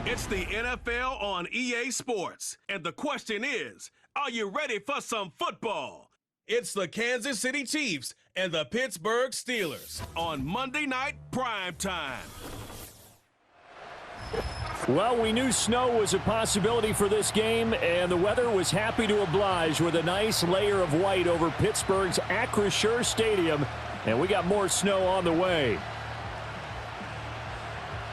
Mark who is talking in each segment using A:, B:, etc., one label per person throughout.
A: It's the NFL on EA Sports, and the question is, are you ready for some football? It's the Kansas City Chiefs and the Pittsburgh Steelers on Monday Night Prime Time.
B: Well, we knew snow was a possibility for this game, and the weather was happy to oblige with a nice layer of white over Pittsburgh's Acrisure Stadium, and we got more snow on the way.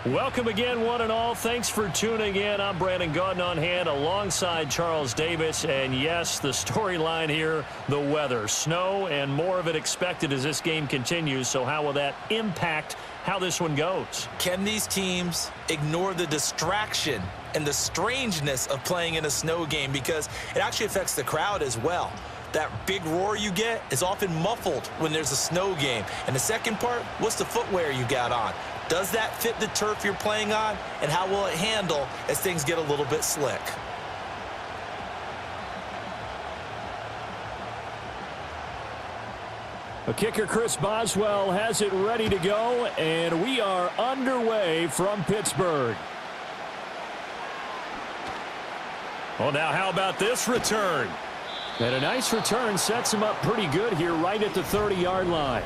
B: Welcome again, one and all. Thanks for tuning in. I'm Brandon Gaudin on hand alongside Charles Davis. And yes, the storyline here, the weather. Snow and more of it expected as this game continues. So how will that impact how this one goes?
C: Can these teams ignore the distraction and the strangeness of playing in a snow game? Because it actually affects the crowd as well. That big roar you get is often muffled when there's a snow game. And the second part, what's the footwear you got on? Does that fit the turf you're playing on? And how will it handle as things get a little bit slick?
B: A kicker, Chris Boswell, has it ready to go, and we are underway from Pittsburgh. Well, now how about this return? And a nice return sets him up pretty good here right at the 30-yard line.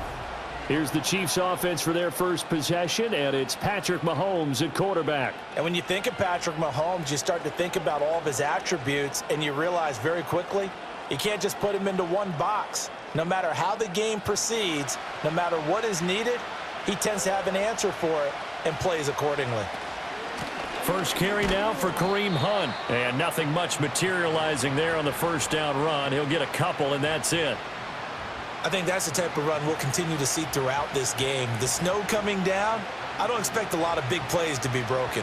B: Here's the Chiefs offense for their first possession, and it's Patrick Mahomes at quarterback.
C: And when you think of Patrick Mahomes, you start to think about all of his attributes, and you realize very quickly you can't just put him into one box. No matter how the game proceeds, no matter what is needed, he tends to have an answer for it and plays accordingly.
B: First carry now for Kareem Hunt, and nothing much materializing there on the first down run. He'll get a couple, and that's it.
C: I think that's the type of run we'll continue to see throughout this game. The snow coming down, I don't expect a lot of big plays to be broken.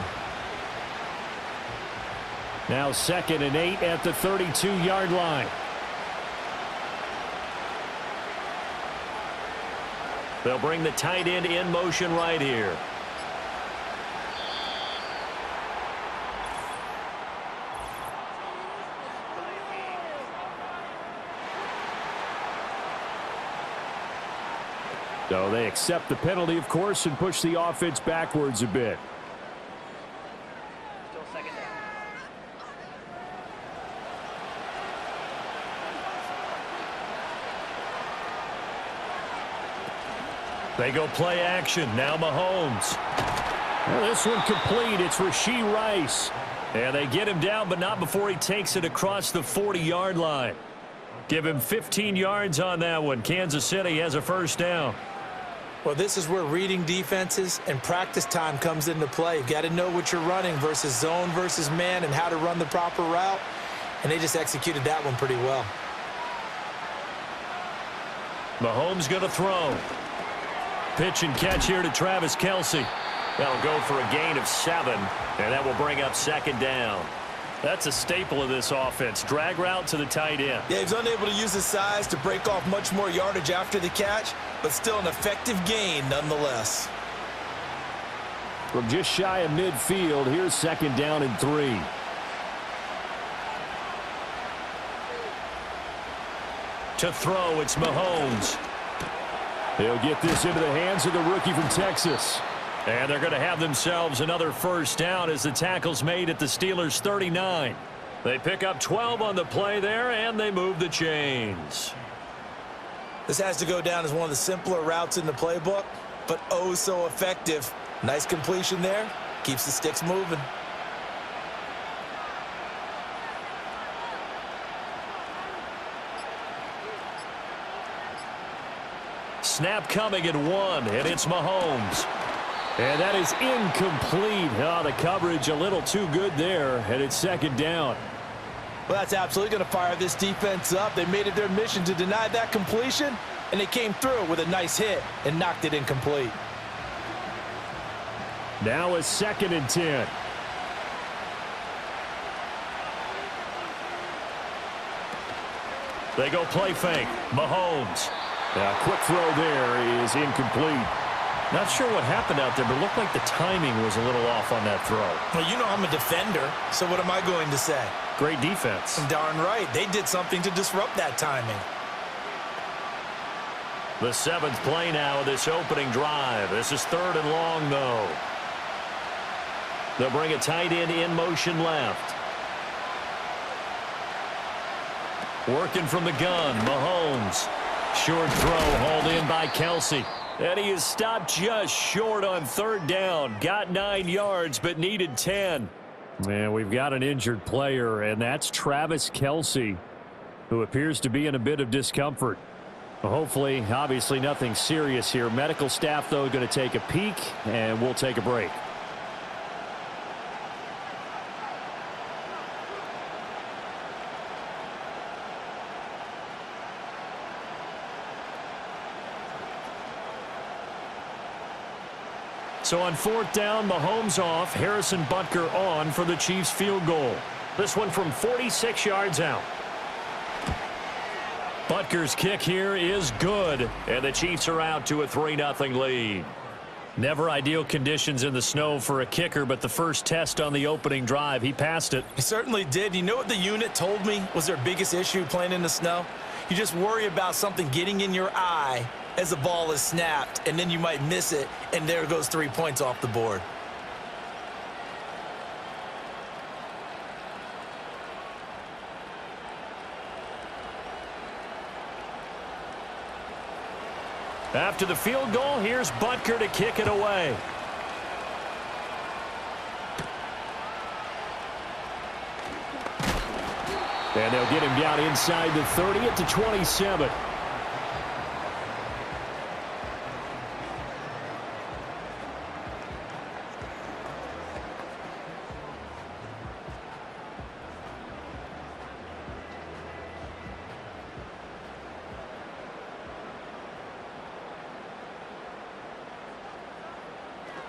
B: Now 2nd and 8 at the 32-yard line. They'll bring the tight end in motion right here. So they accept the penalty, of course, and push the offense backwards a bit.
D: Still second down.
B: They go play action. Now Mahomes. Well, this one complete. It's Rashee Rice. And they get him down, but not before he takes it across the 40-yard line. Give him 15 yards on that one. Kansas City has a first down.
C: Well, this is where reading defenses and practice time comes into play. You've got to know what you're running versus zone versus man and how to run the proper route. And they just executed that one pretty well.
B: Mahomes going to throw. Pitch and catch here to Travis Kelce. That'll go for a gain of 7, and that will bring up 2nd down. That's a staple of this offense. Drag route to the tight end.
C: Yeah, he's unable to use his size to break off much more yardage after the catch, but still an effective gain nonetheless.
B: From just shy of midfield, here's 2nd down and 3. To throw, it's Mahomes. He'll get this into the hands of the rookie from Texas. And they're going to have themselves another first down as the tackle's made at the Steelers' 39. They pick up 12 on the play there, and they move the chains.
C: This has to go down as one of the simpler routes in the playbook, but oh so effective. Nice completion there. Keeps the sticks moving.
B: Snap coming at 1, and it's Mahomes. And that is incomplete. Oh, the coverage a little too good there, and it's 2nd down.
C: Well, that's absolutely going to fire this defense up. They made it their mission to deny that completion, and they came through with a nice hit and knocked it incomplete.
B: Now a 2nd and 10. They go play fake. Mahomes. A quick throw there is incomplete. Not sure what happened out there, but it looked like the timing was a little off on that throw.
C: Well, you know I'm a defender, so what am I going to say?
B: Great defense.
C: Darn right. They did something to disrupt that timing.
B: The 7th play now of this opening drive. This is 3rd and long, though. They'll bring a tight end in motion left. Working from the gun, Mahomes. Short throw hauled in by Kelsey. And he is stopped just short on third down. Got 9 yards, but needed 10. Man, we've got an injured player, and that's Travis Kelsey, who appears to be in a bit of discomfort. Well, hopefully, obviously nothing serious here. Medical staff, though, going to take a peek, and we'll take a break. So on fourth down, Mahomes off, Harrison Butker on for the Chiefs field goal. This one from 46 yards out. Butker's kick here is good, and the Chiefs are out to a 3-0 lead. Never ideal conditions in the snow for a kicker, but the first test on the opening drive, he passed it.
C: He certainly did. You know what the unit told me was their biggest issue playing in the snow? You just worry about something getting in your eye as the ball is snapped, and then you might miss it, and there goes 3 points off the board.
B: After the field goal, here's Butker to kick it away. And they'll get him down inside the 30 at the 27.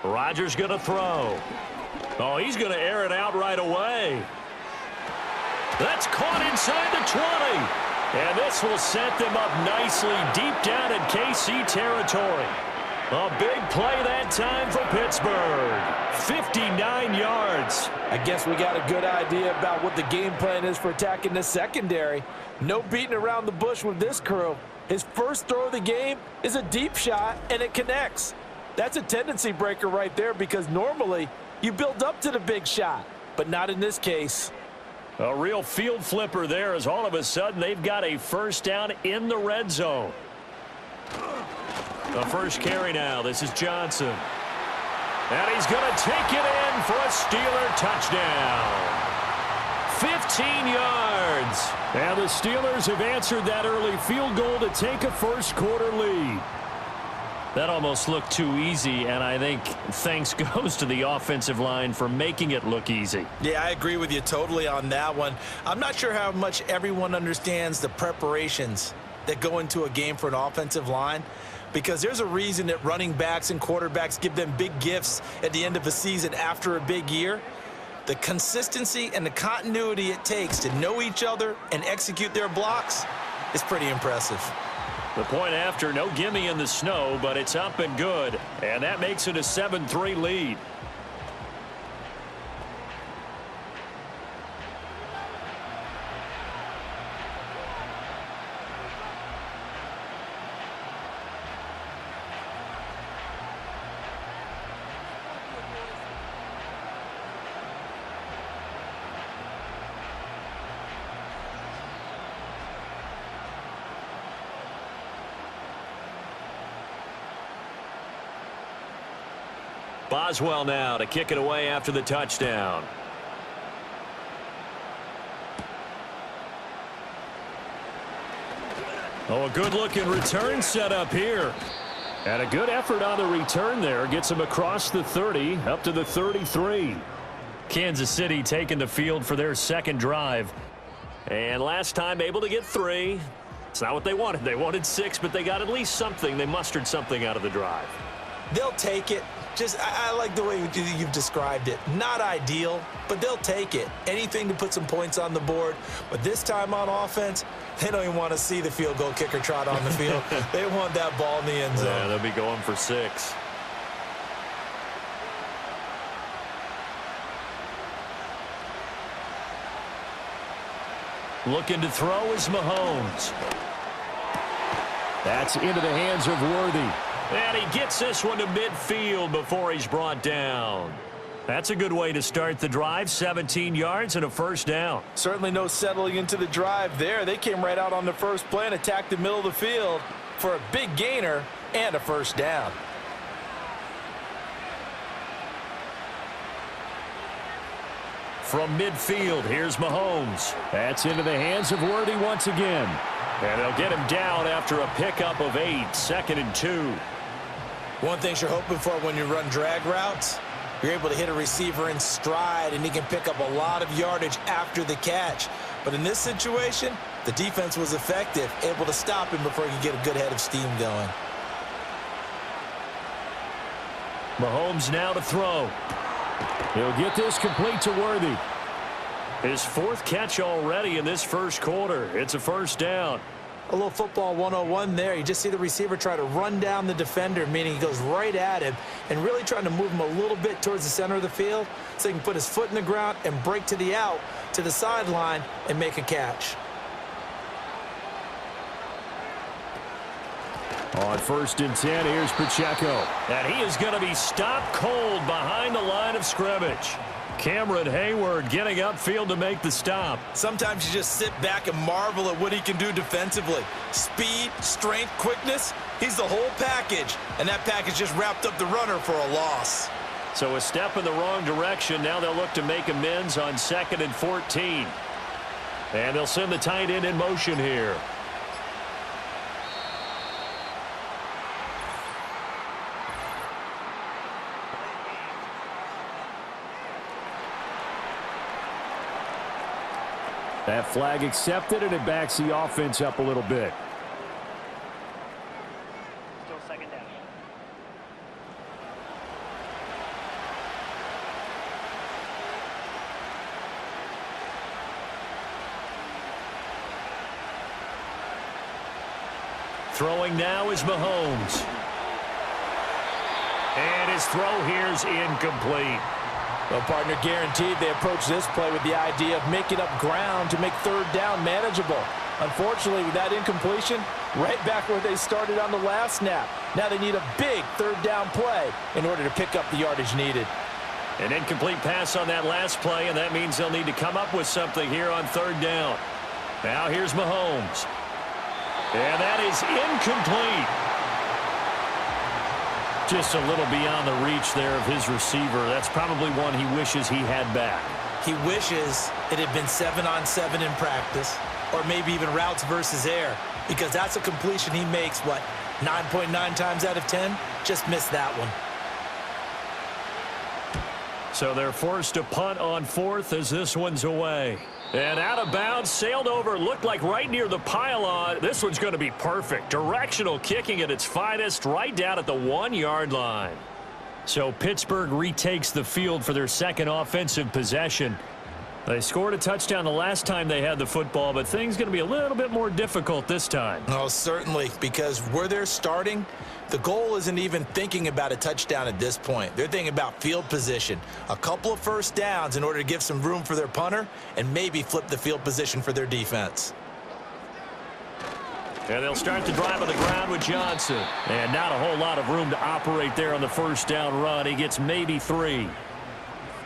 B: Rodgers going to throw. Oh, he's going to air it out right away. That's caught inside the 20. And this will set them up nicely deep down in KC territory. A big play that time for Pittsburgh. 59 yards.
C: I guess we got a good idea about what the game plan is for attacking this secondary. No beating around the bush with this crew. His first throw of the game is a deep shot, and it connects. That's a tendency breaker right there, because normally you build up to the big shot, but not in this case.
B: A real field flipper there, as all of a sudden they've got a first down in the red zone. The first carry now. This is Johnson. And he's going to take it in for a Steeler touchdown. 15 yards. And the Steelers have answered that early field goal to take a first quarter lead. That almost looked too easy, and I think thanks goes to the offensive line for making it look easy.
C: Yeah, I agree with you totally on that one. I'm not sure how much everyone understands the preparations that go into a game for an offensive line, because there's a reason that running backs and quarterbacks give them big gifts at the end of a season after a big year. The consistency and the continuity it takes to know each other and execute their blocks is pretty impressive.
B: The point after, no gimme in the snow, but it's up and good. And that makes it a 7-3 lead. Boswell now to kick it away after the touchdown. Oh, a good-looking return set up here. And a good effort on the return there. Gets him across the 30, up to the 33. Kansas City taking the field for their second drive. And last time able to get 3. It's not what they wanted. They wanted 6, but they got at least something. They mustered something out of the drive.
C: They'll take it. I like the way you've described it. Not ideal, but they'll take it. Anything to put some points on the board. But this time on offense, they don't even want to see the field goal kicker trot on the field. They want that ball in the end zone.
B: Yeah, they'll be going for 6. Looking to throw is Mahomes. That's into the hands of Worthy. And he gets this one to midfield before he's brought down. That's a good way to start the drive. 17 yards and a first down.
C: Certainly no settling into the drive there. They came right out on the first play and attacked the middle of the field for a big gainer and a first down.
B: From midfield, here's Mahomes. That's into the hands of Worthy once again. And they'll get him down after a pickup of 8, 2nd and 2.
C: One thing you're hoping for when you run drag routes, you're able to hit a receiver in stride, and he can pick up a lot of yardage after the catch. But in this situation, the defense was effective, able to stop him before he could get a good head of steam going.
B: Mahomes now to throw. He'll get this complete to Worthy. His 4th catch already in this first quarter. It's a first down.
C: A little football 101 there. You just see the receiver try to run down the defender, meaning he goes right at him and really trying to move him a little bit towards the center of the field so he can put his foot in the ground and break to the out, to the sideline, and make a catch.
B: On 1st and 10, here's Pacheco. And he is going to be stopped cold behind the line of scrimmage. Cameron Hayward getting upfield to make the stop.
C: Sometimes you just sit back and marvel at what he can do defensively. Speed, strength, quickness, he's the whole package. And that package just wrapped up the runner for a loss.
B: So a step in the wrong direction. Now they'll look to make amends on 2nd and 14. And they'll send the tight end in motion here. That flag accepted, and it backs the offense up a little bit.
D: Still 2nd down.
B: Throwing now is Mahomes. And his throw here's incomplete.
C: Well, partner, guaranteed they approach this play with the idea of making up ground to make 3rd down manageable. Unfortunately, with that incompletion, right back where they started on the last snap. Now they need a big 3rd down play in order to pick up the yardage needed.
B: An incomplete pass on that last play, and that means they'll need to come up with something here on 3rd down. Now here's Mahomes. And that is incomplete. Just a little beyond the reach there of his receiver. That's probably one he wishes he had back.
C: He wishes it had been 7-on-7 in practice, or maybe even routes versus air, because that's a completion he makes, 9.9 times out of 10? Just missed that one.
B: So they're forced to punt on 4th as this one's away. And out of bounds, sailed over, looked like right near the pylon. This one's going to be perfect. Directional kicking at its finest, right down at the 1-yard line. So Pittsburgh retakes the field for their 2nd offensive possession. They scored a touchdown the last time they had the football, but things going to be a little bit more difficult this time.
C: Oh, certainly, because where they're starting, the goal isn't even thinking about a touchdown at this point. They're thinking about field position, a couple of first downs in order to give some room for their punter and maybe flip the field position for their defense.
B: And they'll start the drive on the ground with Johnson. And not a whole lot of room to operate there on the first down run. He gets maybe 3.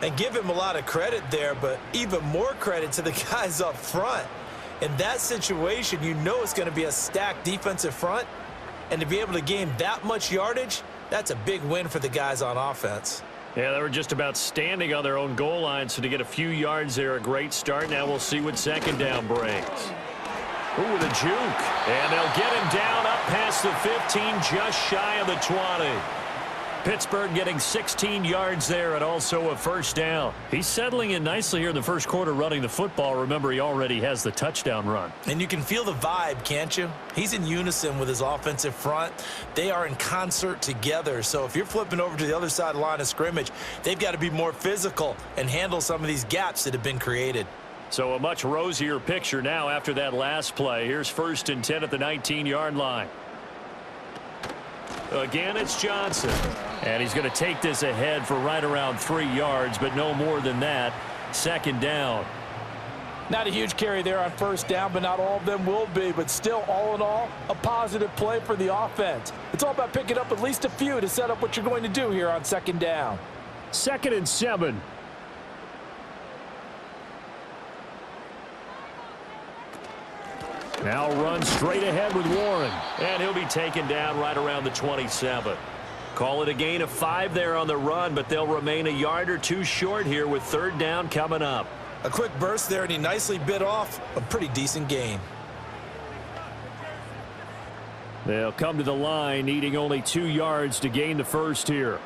C: And give him a lot of credit there, but even more credit to the guys up front. In that situation, you know it's going to be a stacked defensive front. And to be able to gain that much yardage, that's a big win for the guys on offense.
B: Yeah, they were just about standing on their own goal line, so to get a few yards there, a great start. Now we'll see what 2nd down brings. Ooh, with a juke. And they'll get him down up past the 15, just shy of the 20. Pittsburgh getting 16 yards there and also a first down. He's settling in nicely here in the first quarter running the football. Remember, he already has the touchdown run.
C: And you can feel the vibe, can't you? He's in unison with his offensive front. They are in concert together. So if you're flipping over to the other side of the line of scrimmage, they've got to be more physical and handle some of these gaps that have been created.
B: So a much rosier picture now after that last play. Here's 1st and 10 at the 19-yard line. Again, it's Johnson. And he's going to take this ahead for right around 3 yards, but no more than that. 2nd down.
C: Not a huge carry there on first down, but not all of them will be. But still, all in all, a positive play for the offense. It's all about picking up at least a few to set up what you're going to do here on 2nd down.
B: 2nd and 7. Now run straight ahead with Warren. And he'll be taken down right around the 27. Call it a gain of 5 there on the run, but they'll remain a yard or 2 short here with 3rd down coming up.
C: A quick burst there, and he nicely bit off a pretty decent gain.
B: They'll come to the line, needing only 2 yards to gain the first here.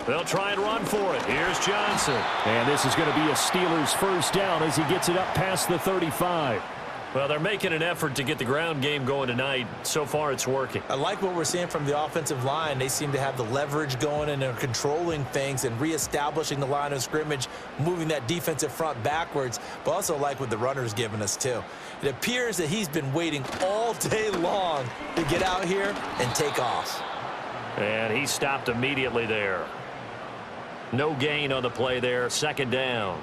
B: They'll try and run for it. Here's Johnson. And this is going to be a Steelers first down as he gets it up past the 35. Well, they're making an effort to get the ground game going tonight. So far, it's working.
C: I like what we're seeing from the offensive line. They seem to have the leverage going, and they're controlling things and reestablishing the line of scrimmage, moving that defensive front backwards, but also like what the runner's giving us, too. It appears that he's been waiting all day long to get out here and take off.
B: And he stopped immediately there. No gain on the play there, 2nd down.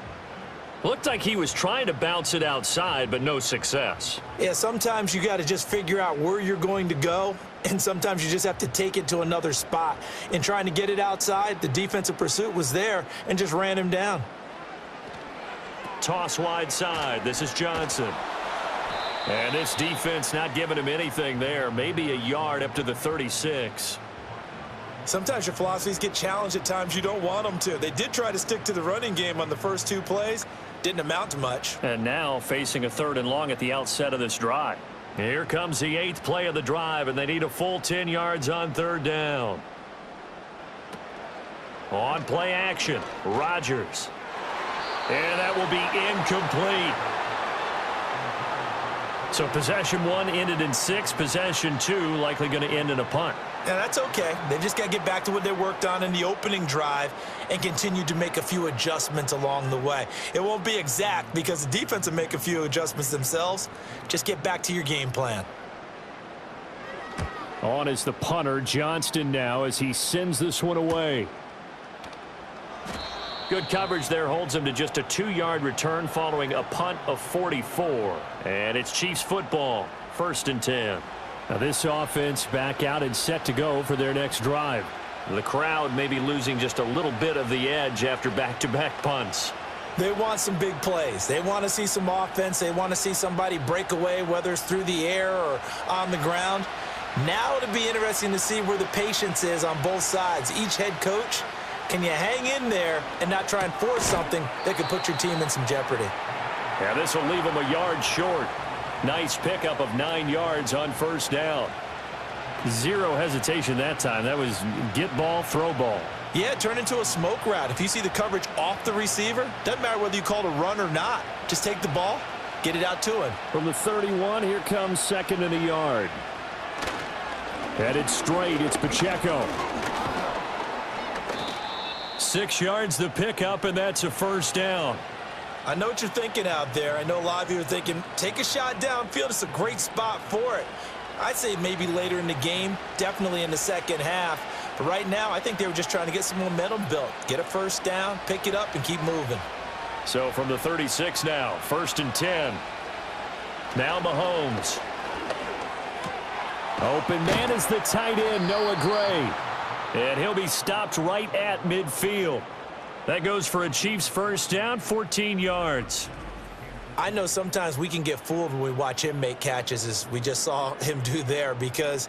B: Looked like he was trying to bounce it outside, but no success.
C: Yeah, sometimes you got to just figure out where you're going to go, and sometimes you just have to take it to another spot. In trying to get it outside, the defensive pursuit was there and just ran him down.
B: Toss wide side. This is Johnson. And this defense not giving him anything there. Maybe a yard up to the 36.
C: Sometimes your philosophies get challenged at times you don't want them to. They did try to stick to the running game on the first 2 plays. Didn't amount to much.
B: And now facing a 3rd and long at the outset of this drive. Here comes the 8th play of the drive, and they need a full 10 yards on 3rd down. On play action, Rodgers. And that will be incomplete. So possession 1 ended in 6. Possession 2 likely going to end in a punt.
C: Yeah, that's okay. They just got to get back to what they worked on in the opening drive and continue to make a few adjustments along the way. It won't be exact because the defense will make a few adjustments themselves. Just get back to your game plan.
B: On is the punter, Johnston, now as he sends this one away. Good coverage there holds him to just a 2-yard return following a punt of 44. And it's Chiefs football, 1st and 10. Now this offense back out and set to go for their next drive. The crowd may be losing just a little bit of the edge after back-to-back punts.
C: They want some big plays. They want to see some offense. They want to see somebody break away, whether it's through the air or on the ground. Now it'll be interesting to see where the patience is on both sides. Each head coach, can you hang in there and not try and force something that could put your team in some jeopardy?
B: Yeah, this will leave them a yard short. Nice pickup of 9 yards on 1st down. 0 hesitation that time. That was get ball, throw ball.
C: Yeah, it turned into a smoke route. If you see the coverage off the receiver, doesn't matter whether you call it a run or not. Just take the ball, get it out to him.
B: From the 31, here comes 2nd and a yard. Headed straight, it's Pacheco. 6 yards the pickup, and that's a 1st down.
C: I know what you're thinking out there. I know a lot of you are thinking, take a shot downfield. It's a great spot for it. I'd say maybe later in the game, definitely in the 2nd half. But right now, I think they were just trying to get some momentum built. Get a 1st down, pick it up, and keep moving.
B: So from the 36 now, 1st and 10. Now Mahomes. Open man is the tight end, Noah Gray. And he'll be stopped right at midfield. That goes for a Chiefs first down, 14 yards.
C: I know sometimes we can get fooled when we watch him make catches, as we just saw him do there, because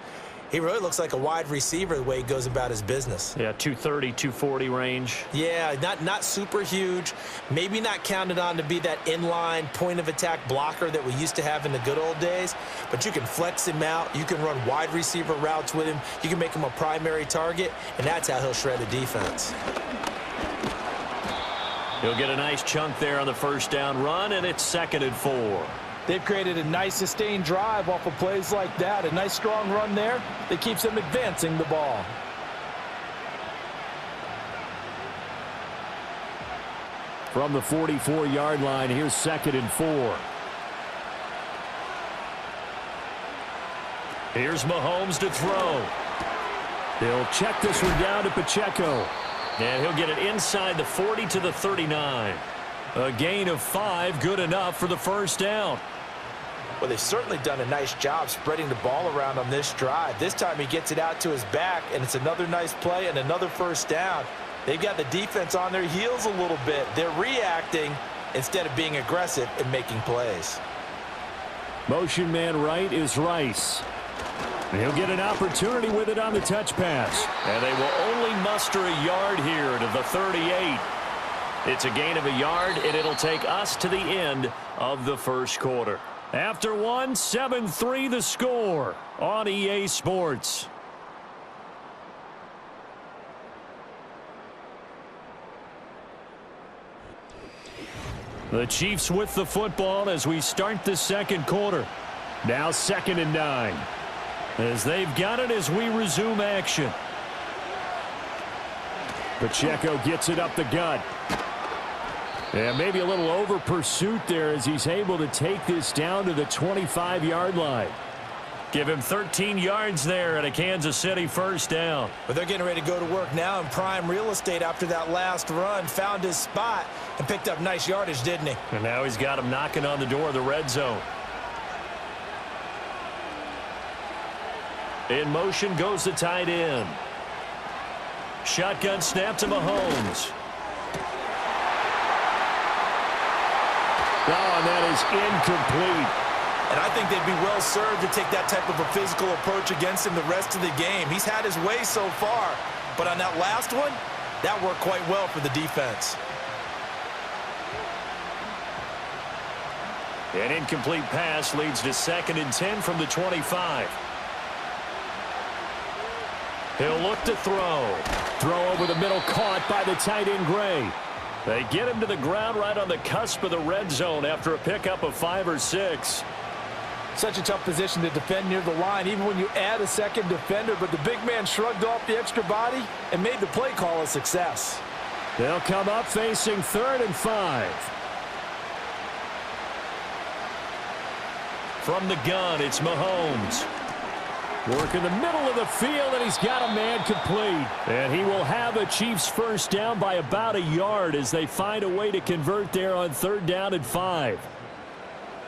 C: he really looks like a wide receiver the way he goes about his business.
B: Yeah, 230, 240 range.
C: Yeah, not super huge. Maybe not counted on to be that inline point-of-attack blocker that we used to have in the good old days. But you can flex him out. You can run wide receiver routes with him. You can make him a primary target, and that's how he'll shred the defense.
B: He'll get a nice chunk there on the first down run, and it's 2nd and 4.
D: They've created a nice sustained drive off of plays like that. A nice strong run there that keeps them advancing the ball.
B: From the 44-yard line, here's 2nd and 4. Here's Mahomes to throw. They'll check this one down to Pacheco. And he'll get it inside the 40 to the 39. A gain of 5, good enough for the first down.
C: Well, they've certainly done a nice job spreading the ball around on this drive. This time he gets it out to his back, and it's another nice play and another first down. They've got the defense on their heels a little bit. They're reacting instead of being aggressive and making plays.
B: Motion man right is Rice. He'll get an opportunity with it on the touch pass. And they will only muster a yard here to the 38. It's a gain of a yard, and it'll take us to the end of the first quarter. After one, 7-3 the score on EA Sports. The Chiefs with the football as we start the second quarter. Now 2nd and 9. As they've got it as we resume action. Pacheco gets it up the gut. And maybe a little over pursuit there as he's able to take this down to the 25-yard line. Give him 13 yards there at a Kansas City first down.
C: But they're getting ready to go to work now in prime real estate after that last run. Found his spot and picked up nice yardage, didn't he?
B: And now he's got him knocking on the door of the red zone. In motion goes the tight end. Shotgun snap to Mahomes. Oh, and that is incomplete.
C: And I think they'd be well served to take that type of a physical approach against him the rest of the game. He's had his way so far, but on that last one, that worked quite well for the defense.
B: An incomplete pass leads to 2nd and 10 from the 25. He'll look to throw. Throw over the middle, caught by the tight end Gray. They get him to the ground right on the cusp of the red zone after a pickup of 5 or 6.
D: Such a tough position to defend near the line, even when you add a second defender. But the big man shrugged off the extra body and made the play call a success.
B: They'll come up facing 3rd and 5. From the gun, it's Mahomes. Work in the middle of the field, and he's got a man complete. And he will have a Chiefs first down by about a yard as they find a way to convert there on 3rd down and 5.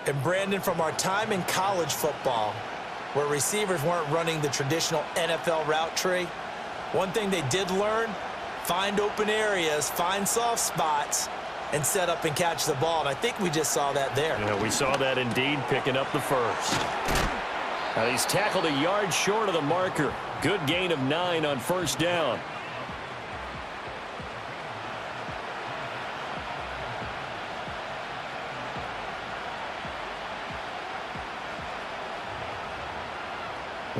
C: And Brandon, from our time in college football, where receivers weren't running the traditional NFL route tree, one thing they did learn, find open areas, find soft spots, and set up and catch the ball. And I think we just saw that there.
B: Yeah, we saw that indeed, picking up the first. Now he's tackled a yard short of the marker. Good gain of 9 on first down.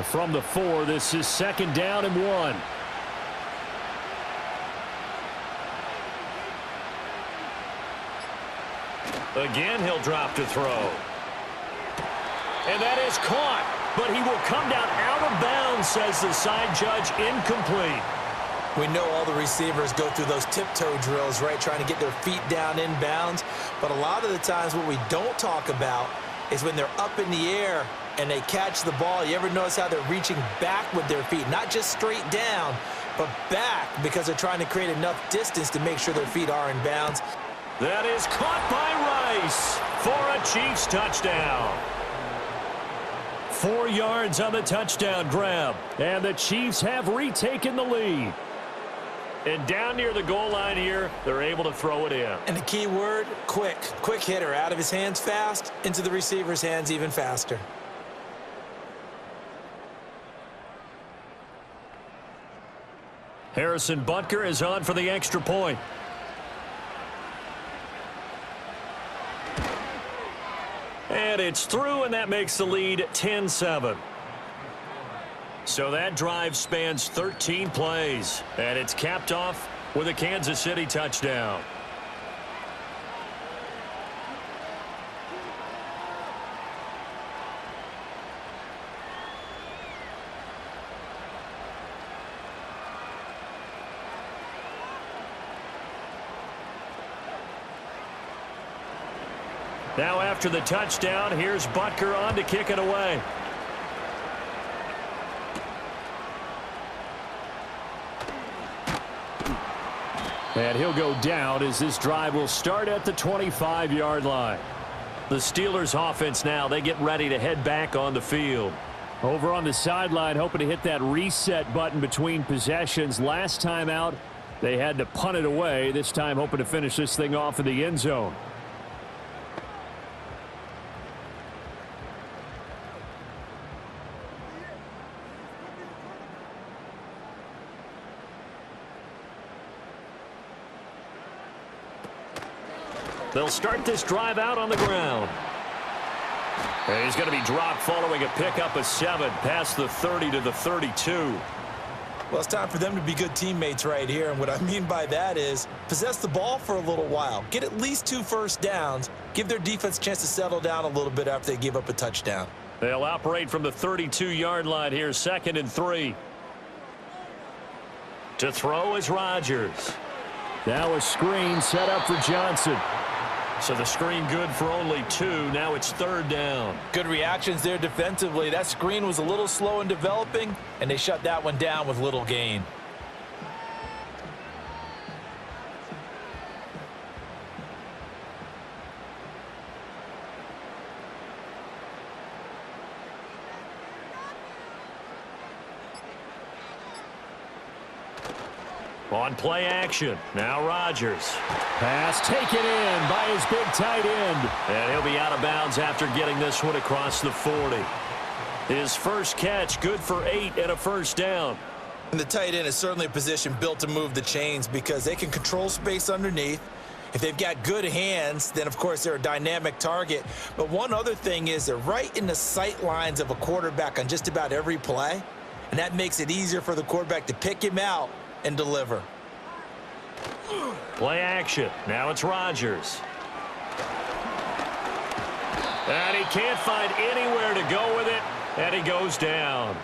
B: From the 4, this is 2nd down and 1. Again, he'll drop to throw. And that is caught, but he will come down out of bounds, says the side judge, incomplete.
C: We know all the receivers go through those tiptoe drills, right, trying to get their feet down in bounds. But a lot of the times what we don't talk about is when they're up in the air and they catch the ball. You ever notice how they're reaching back with their feet? Not just straight down, but back, because they're trying to create enough distance to make sure their feet are in bounds.
B: That is caught by Rice for a Chiefs touchdown. 4 yards on the touchdown grab, and the Chiefs have retaken the lead. And down near the goal line here, they're able to throw it in.
C: And the key word, quick. Quick hitter, out of his hands fast, into the receiver's hands even faster.
B: Harrison Butker is on for the extra point. And it's through, and that makes the lead 10-7. So that drive spans 13 plays, and it's capped off with a Kansas City touchdown. Now after the touchdown, here's Butker on to kick it away. And he'll go down as this drive will start at the 25-yard line. The Steelers offense now, they get ready to head back on the field.
E: Over on the sideline, hoping to hit that reset button between possessions. Last time out, they had to punt it away. This time, hoping to finish this thing off in the end zone.
B: They'll start this drive out on the ground. And he's going to be dropped following a pickup of 7 past the 30 to the 32.
C: Well, it's time for them to be good teammates right here. And what I mean by that is possess the ball for a little while. Get at least 2 first downs. Give their defense a chance to settle down a little bit after they give up a touchdown.
B: They'll operate from the 32-yard line here, 2nd and 3. To throw is Rodgers.
E: Now a screen set up for Johnson.
B: So the screen good for only 2. Now it's 3rd down.
D: Good reactions there defensively. That screen was a little slow in developing, and they shut that one down with little gain.
B: On play action. Now Rodgers.
E: Pass taken in by his big tight end.
B: And he'll be out of bounds after getting this one across the 40. His first catch, good for 8 and a first down.
C: And the tight end is certainly a position built to move the chains because they can control space underneath. If they've got good hands, then, of course, they're a dynamic target. But one other thing is they're right in the sight lines of a quarterback on just about every play. And that makes it easier for the quarterback to pick him out and deliver.
B: Play action. Now it's Rodgers. And he can't find anywhere to go with it, and he goes down.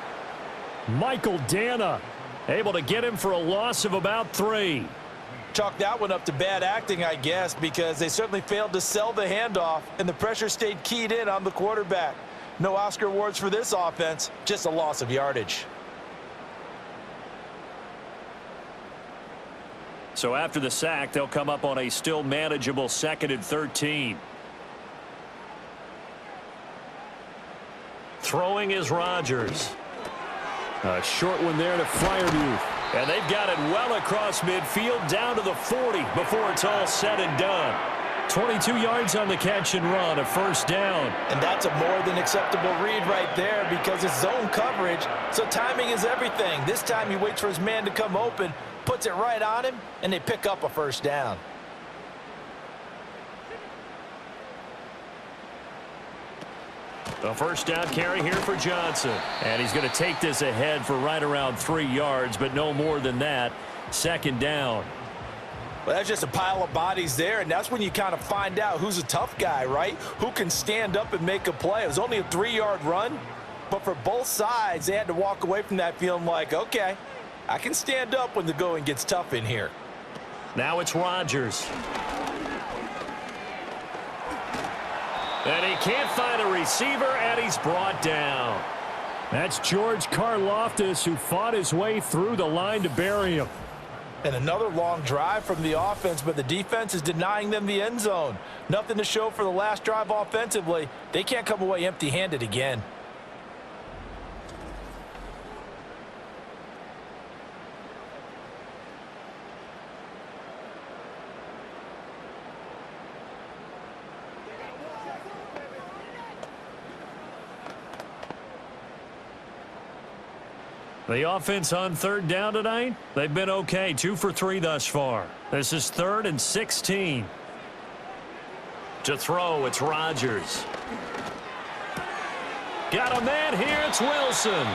E: Michael Dana able to get him for a loss of about 3.
D: Chalk that one up to bad acting, I guess, because they certainly failed to sell the handoff, and the pressure stayed keyed in on the quarterback. No Oscar awards for this offense, just a loss of yardage.
B: So after the sack, they'll come up on a still manageable 2nd and 13. Throwing is Rodgers.
E: A short one there to Freiermuth.
B: And they've got it well across midfield down to the 40 before it's all said and done. 22 yards on the catch and run, a first down.
D: And that's a more than acceptable read right there because it's zone coverage, so timing is everything. This time he waits for his man to come open, puts it right on him, and they pick up a first down.
B: A first down carry here for Johnson. And he's going to take this ahead for right around 3 yards, but no more than that. 2nd down.
D: Well, that's just a pile of bodies there, and that's when you kind of find out who's a tough guy, right? Who can stand up and make a play. It was only a 3-yard run, but for both sides, they had to walk away from that feeling like, okay, I can stand up when the going gets tough in here.
B: Now it's Rodgers. And he can't find a receiver, and he's brought down.
E: That's George Karlaftis, who fought his way through the line to bury him.
D: And another long drive from the offense, but the defense is denying them the end zone. Nothing to show for the last drive offensively. They can't come away empty-handed again.
B: The offense on 3rd down tonight, they've been okay. 2 for 3 thus far. This is 3rd and 16. To throw, it's Rodgers. Got a man here, it's Wilson.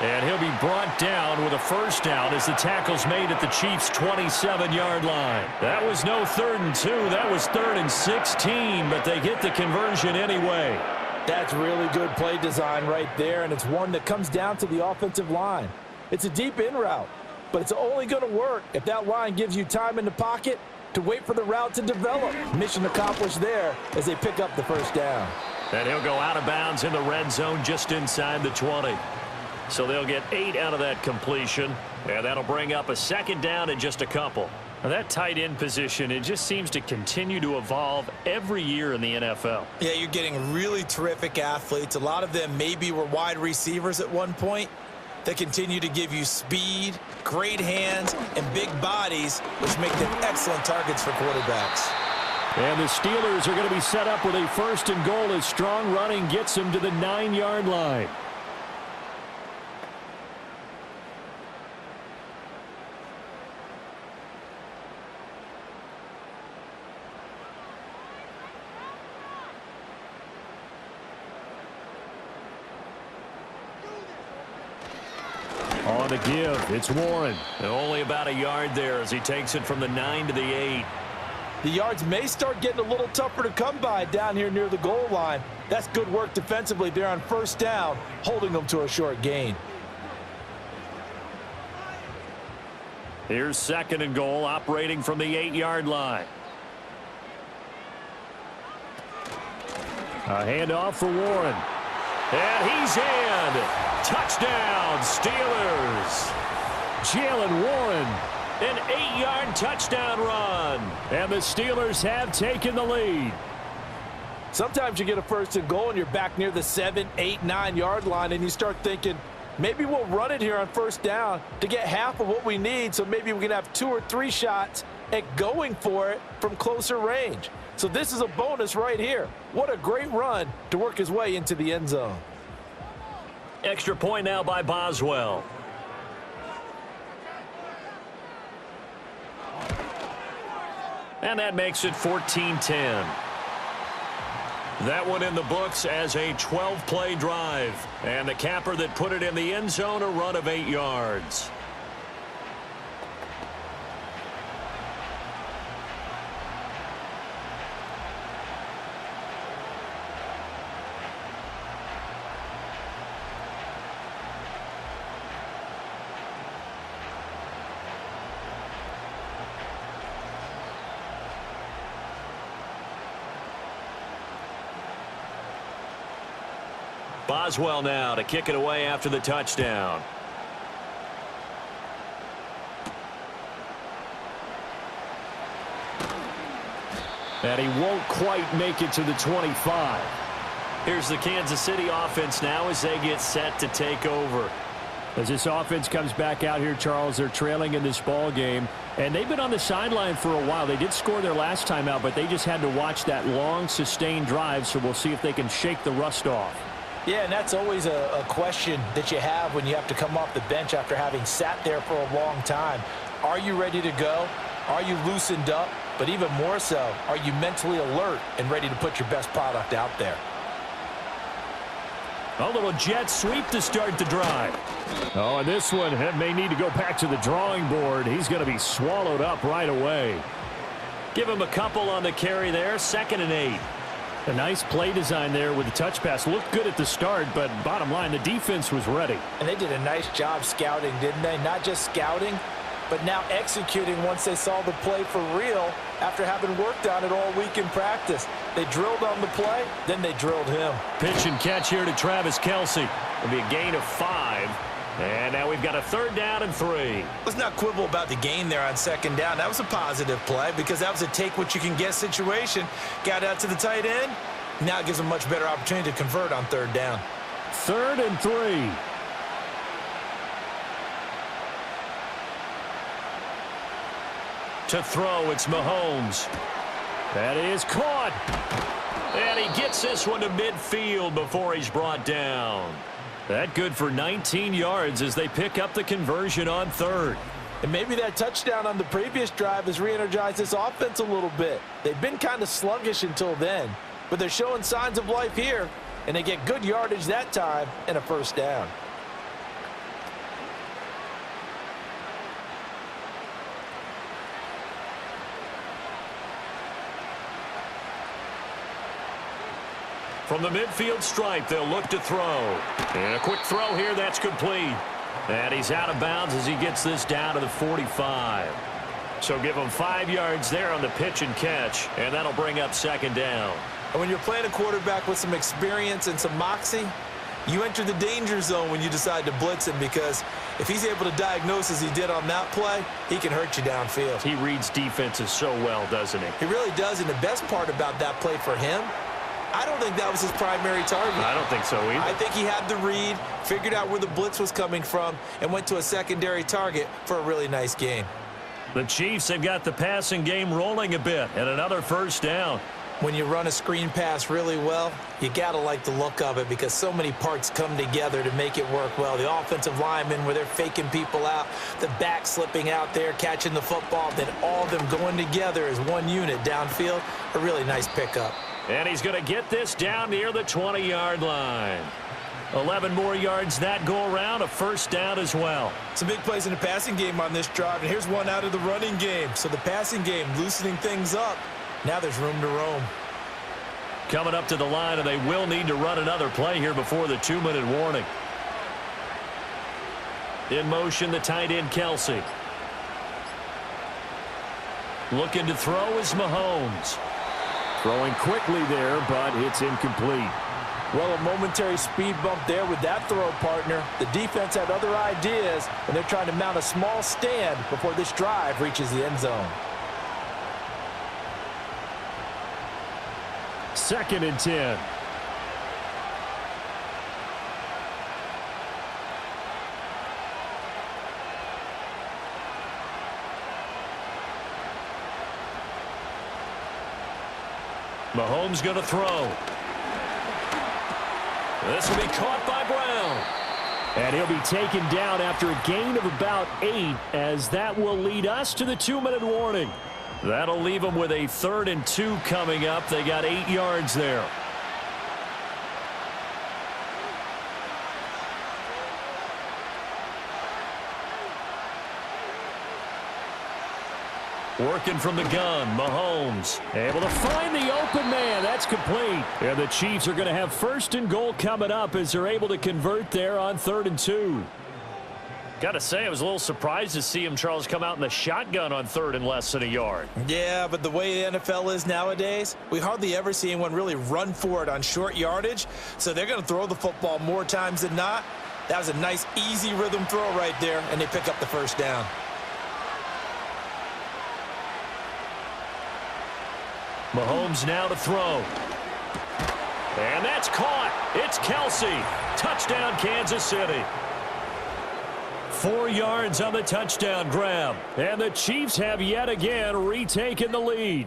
B: And he'll be brought down with a first down as the tackle's made at the Chiefs' 27-yard line. That was no 3rd and 2, that was 3rd and 16, but they get the conversion anyway.
D: That's really good play design right there, and it's one that comes down to the offensive line. It's a deep in route, but it's only going to work if that line gives you time in the pocket to wait for the route to develop. Mission accomplished there as they pick up the first down.
B: And he'll go out of bounds in the red zone just inside the 20. So they'll get 8 out of that completion, and that'll bring up a 2nd down and just a couple. Now that tight end position, it just seems to continue to evolve every year in the NFL.
C: Yeah, you're getting really terrific athletes. A lot of them maybe were wide receivers at one point. They continue to give you speed, great hands, and big bodies, which make them excellent targets for quarterbacks.
E: And the Steelers are going to be set up with a 1st and goal as strong running gets them to the 9-yard line. On the give, it's Warren.
B: And only about a yard there as he takes it from the 9 to the 8.
D: The yards may start getting a little tougher to come by down here near the goal line. That's good work defensively there on 1st down, holding them to a short gain.
E: Here's 2nd and goal, operating from the 8-yard line. A handoff for Warren. And he's in. Touchdown, Steelers. Jalen Warren, an 8-yard touchdown run. And the Steelers have taken the lead.
D: Sometimes you get a 1st and goal and you're back near the 7, 8, 9-yard line, and you start thinking, maybe we'll run it here on 1st down to get half of what we need, so maybe we can have 2 or 3 shots at going for it from closer range. So this is a bonus right here. What a great run to work his way into the end zone.
B: Extra point now by Boswell. And that makes it 14-10. That one in the books as a 12-play drive. And the capper that put it in the end zone, a run of 8 yards. Boswell now to kick it away after the touchdown.
E: And he won't quite make it to the 25.
B: Here's the Kansas City offense now as they get set to take over.
E: As this offense comes back out here, Charles, they're trailing in this ball game. And they've been on the sideline for a while. They did score their last time out, but they just had to watch that long, sustained drive. So we'll see if they can shake the rust off.
D: Yeah, and that's always a question that you have when you have to come off the bench after having sat there for a long time. Are you ready to go? Are you loosened up? But even more so, are you mentally alert and ready to put your best product out there?
E: A little jet sweep to start the drive. Oh, and this one may need to go back to the drawing board. He's going to be swallowed up right away.
B: Give him a couple on the carry there. 2nd and 8.
E: A nice play design there with the touch pass. Looked good at the start, but bottom line, the defense was ready.
D: And they did a nice job scouting, didn't they? Not just scouting, but now executing once they saw the play for real after having worked on it all week in practice. They drilled on the play, then they drilled him.
E: Pitch and catch here to Travis Kelce.
B: It'll be a gain of 5. And now we've got a 3rd down and 3.
C: Let's not quibble about the gain there on 2nd down. That was a positive play because that was a take-what-you-can-get situation. Got out to the tight end. Now it gives them a much better opportunity to convert on 3rd down.
E: 3rd and 3.
B: To throw, it's Mahomes.
E: That is caught.
B: And he gets this one to midfield before he's brought down.
E: That good for 19 yards as they pick up the conversion on 3rd.
D: And maybe that touchdown on the previous drive has re-energized this offense a little bit. They've been kind of sluggish until then, but they're showing signs of life here, and they get good yardage that time and a 1st down.
B: From the midfield stripe, they'll look to throw. And a quick throw here, that's complete. And he's out of bounds as he gets this down to the 45. So give him 5 yards there on the pitch and catch, and that'll bring up 2nd down.
C: And when you're playing a quarterback with some experience and some moxie, You enter the danger zone when you decide to blitz him, because if he's able to diagnose as he did on that play, he can hurt you downfield.
B: He reads defenses so well, doesn't he?
C: He really does, and the best part about that play for him, I don't think that was his primary target.
B: I don't think so either.
C: I think he had the read, figured out where the blitz was coming from, and went to a secondary target for a really nice gain.
B: The Chiefs have got the passing game rolling a bit, and another first down.
C: When you run a screen pass really well, you got to like the look of it, because so many parts come together to make it work well. The offensive linemen, where they're faking people out, the back slipping out there, catching the football, then all of them going together as one unit downfield, a really nice pickup.
B: And he's going to get this down near the 20-yard line. 11 more yards that go around, a first down as well.
C: Some big plays in the passing game on this drive, and here's one out of the running game. So the passing game loosening things up. Now there's room to roam.
B: Coming up to the line, and they will need to run another play here before the 2-minute warning. In motion, the tight end, Kelsey. Looking to throw is Mahomes.
E: Throwing quickly there, but it's incomplete.
D: Well, a momentary speed bump there with that throw, partner. The defense had other ideas, and they're trying to mount a small stand before this drive reaches the end zone.
E: 2nd and 10.
B: Mahomes going to throw. This will be caught by Brown.
E: And he'll be taken down after a gain of about 8, as that will lead us to the 2-minute warning.
B: That'll leave them with a 3rd and 2 coming up. They got 8 yards there. Working from the gun, Mahomes.
E: Able to find the open man. That's complete. And the Chiefs are going to have 1st and goal coming up as they're able to convert there on 3rd and 2.
B: Got to say, I was a little surprised to see him, Charles, come out in the shotgun on 3rd and less than a yard.
C: Yeah, but the way the NFL is nowadays, we hardly ever see anyone really run for it on short yardage. So they're going to throw the football more times than not. That was a nice, easy rhythm throw right there, and they pick up the first down.
B: Mahomes now to throw. And that's caught. It's Kelsey. Touchdown, Kansas City. 4 yards on the touchdown grab.
E: And the Chiefs have yet again retaken the lead.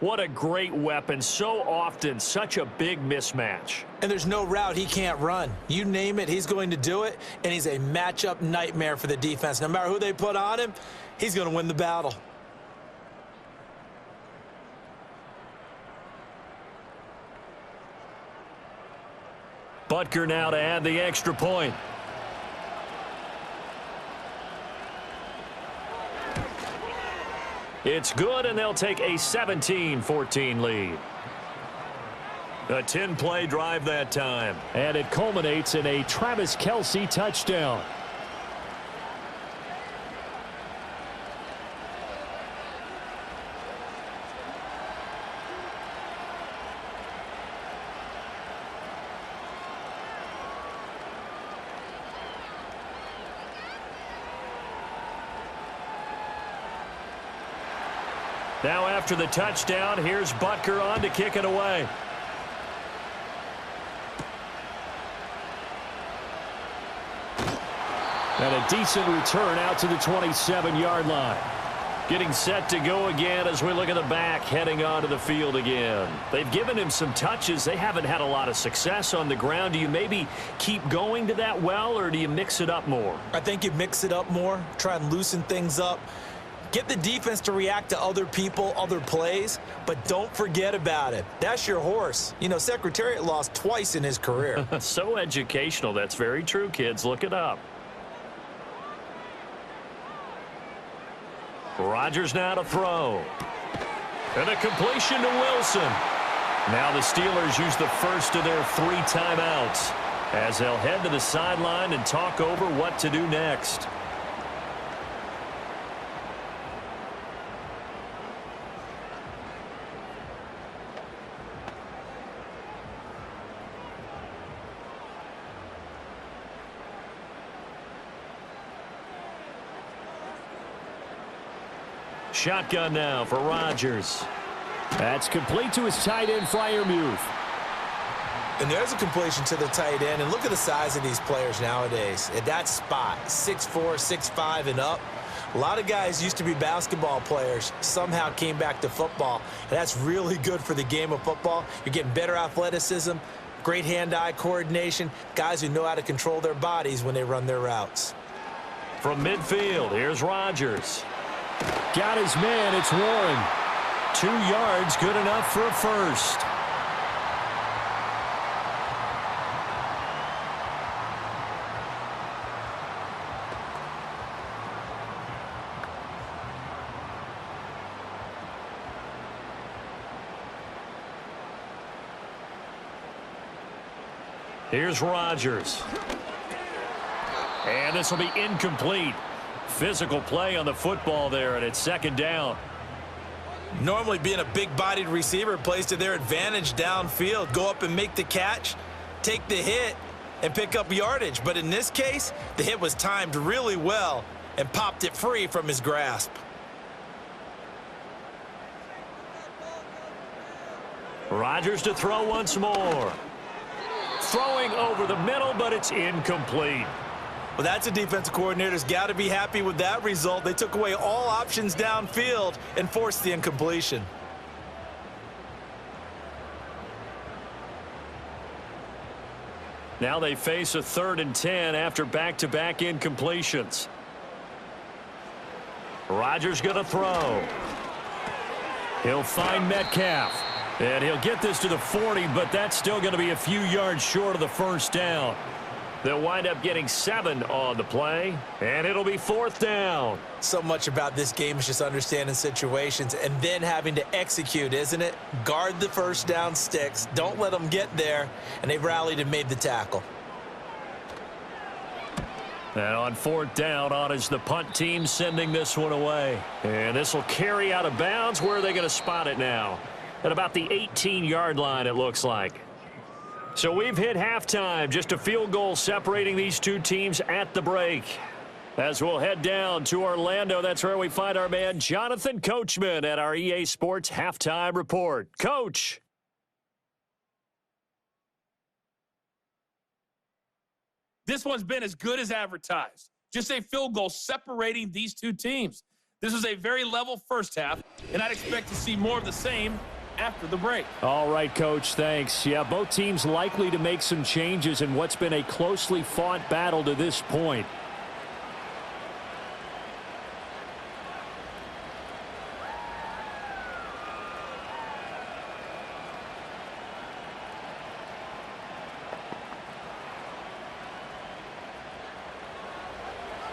B: What a great weapon. So often, such a big mismatch.
C: And there's no route he can't run. You name it, he's going to do it, and he's a matchup nightmare for the defense. No matter who they put on him, he's going to win the battle.
B: Butker now to add the extra point. It's good, and they'll take a 17-14 lead. A 10-play drive that time.
E: And it culminates in a Travis Kelce touchdown.
B: Now after the touchdown, here's Butker on to kick it away.
E: And a decent return out to the 27-yard line.
B: Getting set to go again as we look at the back, heading onto the field again. They've given him some touches. They haven't had a lot of success on the ground. Do you maybe keep going to that well, or do you mix it up more?
C: I think you mix it up more, try and loosen things up. Get the defense to react to other people, other plays, but don't forget about it. That's your horse. You know, Secretariat lost twice in his career.
B: So educational. That's very true, kids. Look it up. Rodgers now to throw. And a completion to Wilson. Now the Steelers use the first of their 3 timeouts as they'll head to the sideline and talk over what to do next. Shotgun now for Rodgers.
E: That's complete to his tight end, Freiermuth.
C: And there's a completion to the tight end. And look at the size of these players nowadays. At that spot, 6'4", 6'5", and up. A lot of guys used to be basketball players, somehow came back to football. And that's really good for the game of football. You're getting better athleticism, great hand-eye coordination, guys who know how to control their bodies when they run their routes.
B: From midfield, here's Rodgers. Got his man, it's Warren. 2 yards, good enough for a first. Here's Rodgers. And this will be incomplete. Physical play on the football there, and it's second down.
C: Normally being a big-bodied receiver plays to their advantage downfield. Go up and make the catch, take the hit, and pick up yardage. But in this case, the hit was timed really well and popped it free from his grasp.
B: Rodgers to throw once more. Throwing over the middle, but it's incomplete.
C: Well, that's a defensive coordinator's got to be happy with that result. They took away all options downfield and forced the incompletion.
B: Now they face a 3rd and 10 after back-to-back incompletions. Rodgers going to throw. He'll find Metcalf. And he'll get this to the 40, but that's still going to be a few yards short of the first down. They'll wind up getting 7 on the play, and it'll be 4th down.
C: So much about this game is just understanding situations and then having to execute, isn't it? Guard the first down sticks. Don't let them get there, and they've rallied and made the tackle.
B: And on 4th down, on is the punt team sending this one away. And this will carry out of bounds. Where are they going to spot it now? At about the 18-yard line, it looks like. So we've hit halftime. Just a field goal separating these two teams at the break. As we'll head down to Orlando, that's where we find our man Jonathan Coachman at our EA Sports Halftime Report. Coach.
F: This one's been as good as advertised. Just a field goal separating these two teams. This was a very level first half, and I'd expect to see more of the same after the break.
E: All right, Coach, thanks. Yeah, both teams likely to make some changes in what's been a closely fought battle to this point.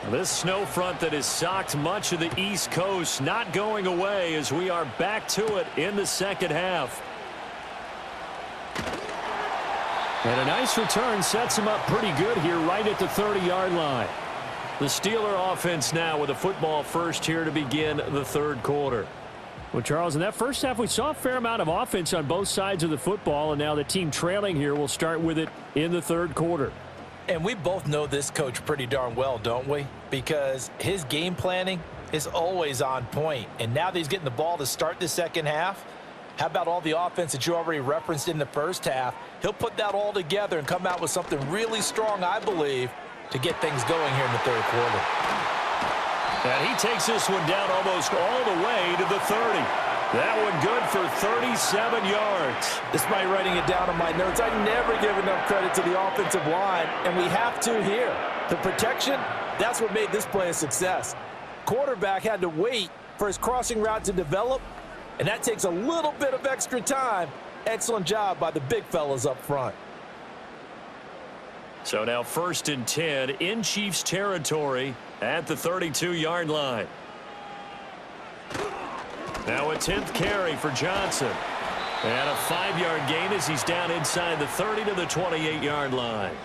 B: This snow front that has socked much of the East Coast not going away as we are back to it in the second half.
E: And a nice return sets him up pretty good here right at the 30-yard line.
B: The Steeler offense now with a football first here to begin the third quarter.
E: Well, Charles, in that first half, we saw a fair amount of offense on both sides of the football, and now the team trailing here will start with it in the third quarter.
C: And we both know this coach pretty darn well, don't we? Because his game planning is always on point. And now that he's getting the ball to start the second half, how about all the offense that you already referenced in the first half? He'll put that all together and come out with something really strong, I believe, to get things going here in the third quarter.
B: And he takes this one down almost all the way to the 30. That one good for 37 yards.
C: Despite writing it down on my notes, I never give enough credit to the offensive line, and we have to here. The protection, that's what made this play a success. Quarterback had to wait for his crossing route to develop, and that takes a little bit of extra time. Excellent job by the big fellas up front.
B: So now 1st and 10 in Chiefs territory at the 32-yard line. Now a 10th carry for Johnson. And a 5-yard gain as he's down inside the 30 to the 28-yard line.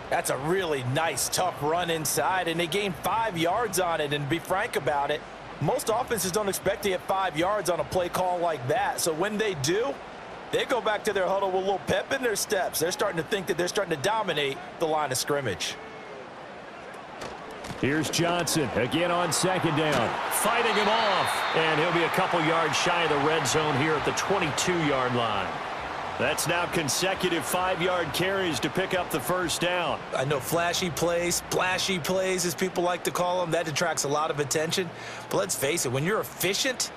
C: That's a really nice, tough run inside, and they gained 5 yards on it. And to be frank about it, most offenses don't expect to get 5 yards on a play call like that. So when they do, they go back to their huddle with a little pep in their steps. They're starting to think that they're starting to dominate the line of scrimmage.
E: Here's Johnson again on 2nd down.
B: Fighting him off. And couple yards shy of the red zone here at the 22-yard line. That's now consecutive 5-yard carries to pick up the first down.
C: I know flashy plays, splashy plays, as people like to call them, that attracts a lot of attention. But let's face it, when you're efficient,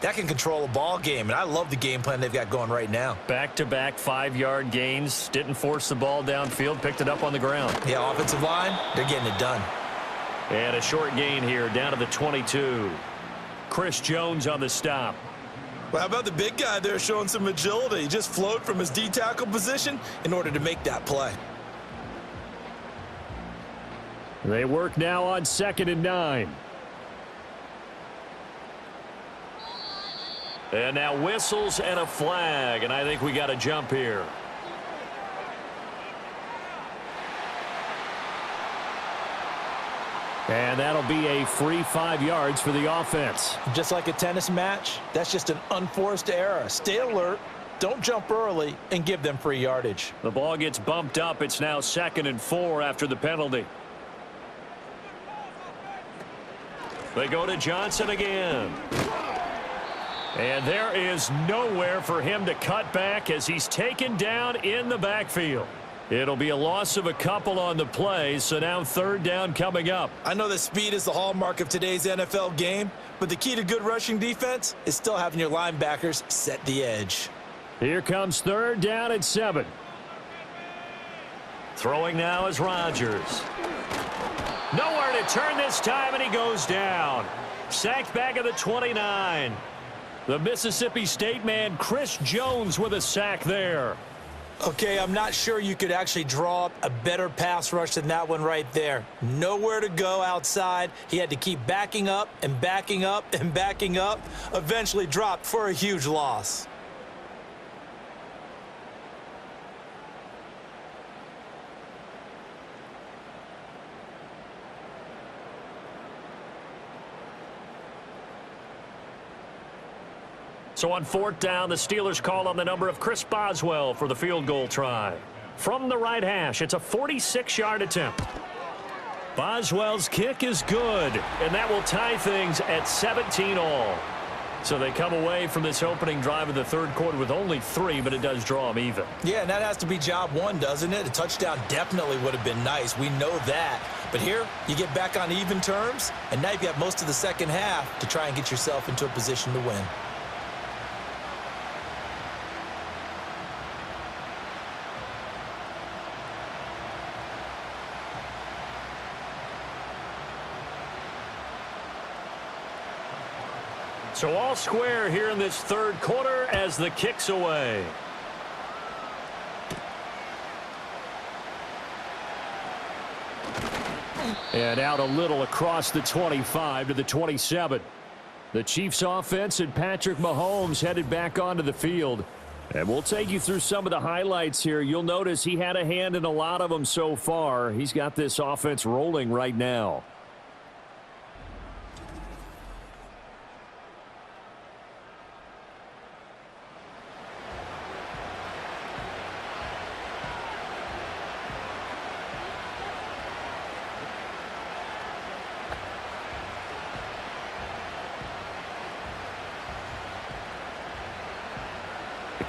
C: that can control a ball game. And I love the game plan they've got going right now.
B: Back-to-back 5-yard gains. Didn't force the ball downfield. Picked it up on the ground.
C: Yeah, offensive line, they're getting it done.
B: And a short gain here down to the 22. Chris Jones on the stop.
C: Well, how about the big guy there showing some agility? He just flowed from his D-tackle position in order to make that play.
E: They work now on 2nd and 9.
B: And now whistles and a flag, and I think we got a jump here.
E: And that'll be a free 5 yards for the offense.
C: Just like a tennis match, that's just an unforced error. Stay alert, don't jump early, and give them free yardage.
B: The ball gets bumped up. It's now 2nd and 4 after the penalty. They go to Johnson again. And there is nowhere for him to cut back as he's taken down in the backfield. It'll be a loss of a couple on the play, so now 3rd down coming up.
C: I know that speed is the hallmark of today's NFL game, but the key to good rushing defense is still having your linebackers set the edge.
E: Here comes 3rd down and 7.
B: Throwing now is Rodgers. Nowhere to turn this time, and he goes down. Sacked back at the 29. The Mississippi State man, Chris Jones, with a sack there.
C: Okay, I'm not sure you could actually draw up a better pass rush than that one right there. Nowhere to go outside. He had to keep backing up and backing up and backing up. Eventually dropped for a huge loss.
B: So on 4th down, the Steelers call on the number of Chris Boswell for the field goal try. From the right hash, it's a 46-yard attempt. Boswell's kick is good, and that will tie things at 17 all. So they come away from this opening drive of the 3rd quarter with only 3, but it does draw them even.
C: Yeah, and that has to be job 1, doesn't it? A touchdown definitely would have been nice. We know that. But here, you get back on even terms, and now you've got most of the second half to try and get yourself into a position to win.
B: So all square here in this 3rd quarter as the kick's away.
E: And out a little across the 25 to the 27. The Chiefs offense and Patrick Mahomes headed back onto the field. And we'll take you through some of the highlights here. You'll notice he had a hand in a lot of them so far. He's got this offense rolling right now.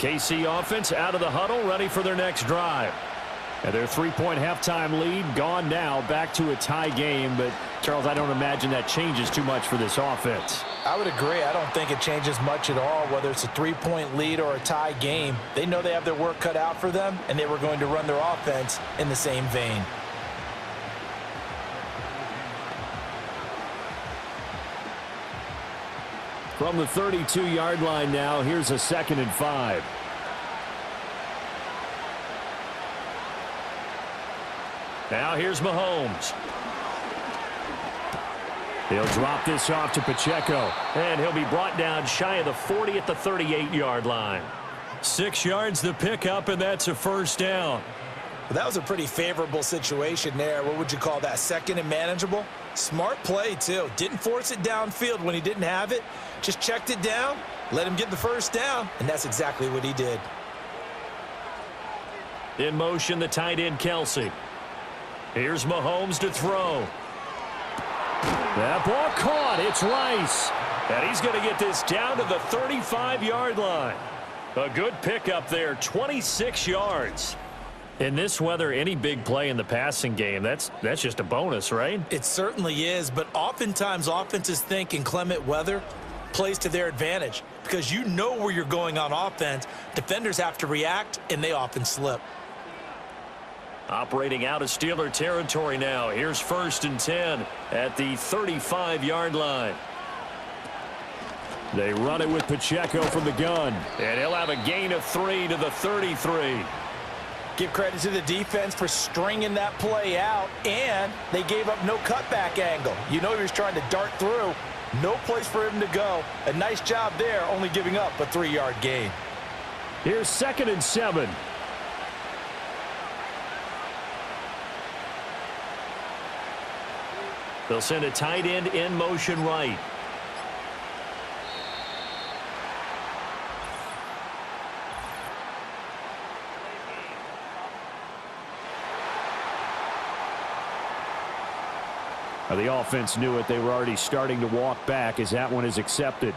E: KC offense out of the huddle, ready for their next drive. And their 3-point halftime lead gone now, back to a tie game. But, Charles, I don't imagine that changes too much for this offense.
C: I would agree. I don't think it changes much at all, whether it's a 3-point lead or a tie game. They know they have their work cut out for them, and they were going to run their offense in the same vein.
E: From the 32-yard line now, here's a 2nd and 5.
B: Now here's Mahomes.
E: He'll drop this off to Pacheco.
B: And he'll be brought down shy of the 40 at the 38-yard line. 6 yards the pickup, and that's a 1st down.
C: Well, that was a pretty favorable situation there. What would you call that? 2nd and manageable? Smart play, too. Didn't force it downfield when he didn't have it. Just checked it down, let him get the 1st down, and that's exactly what he did.
B: In motion, the tight end, Kelsey. Here's Mahomes to throw.
E: That ball caught. It's Rice. And he's going to get this down to the 35-yard line. A good pickup there, 26 yards. In this weather, any big play in the passing game, that's just a bonus, right?
C: It certainly is, but oftentimes offenses think in clement weather plays to their advantage because you know where you're going on offense. Defenders have to react, and they often slip.
E: Operating out of Steeler territory now. Here's 1st and 10 at the 35-yard line. They run it with Pacheco from the gun. And he'll have a gain of 3 to the 33.
D: Give credit to the defense for stringing that play out, and they gave up no cutback angle. You know he was trying to dart through. No place for him to go. A nice job there, only giving up a 3-yard gain.
E: Here's 2nd and 7. They'll send a tight end in motion right. The offense knew it. They were already starting to walk back as that one is accepted.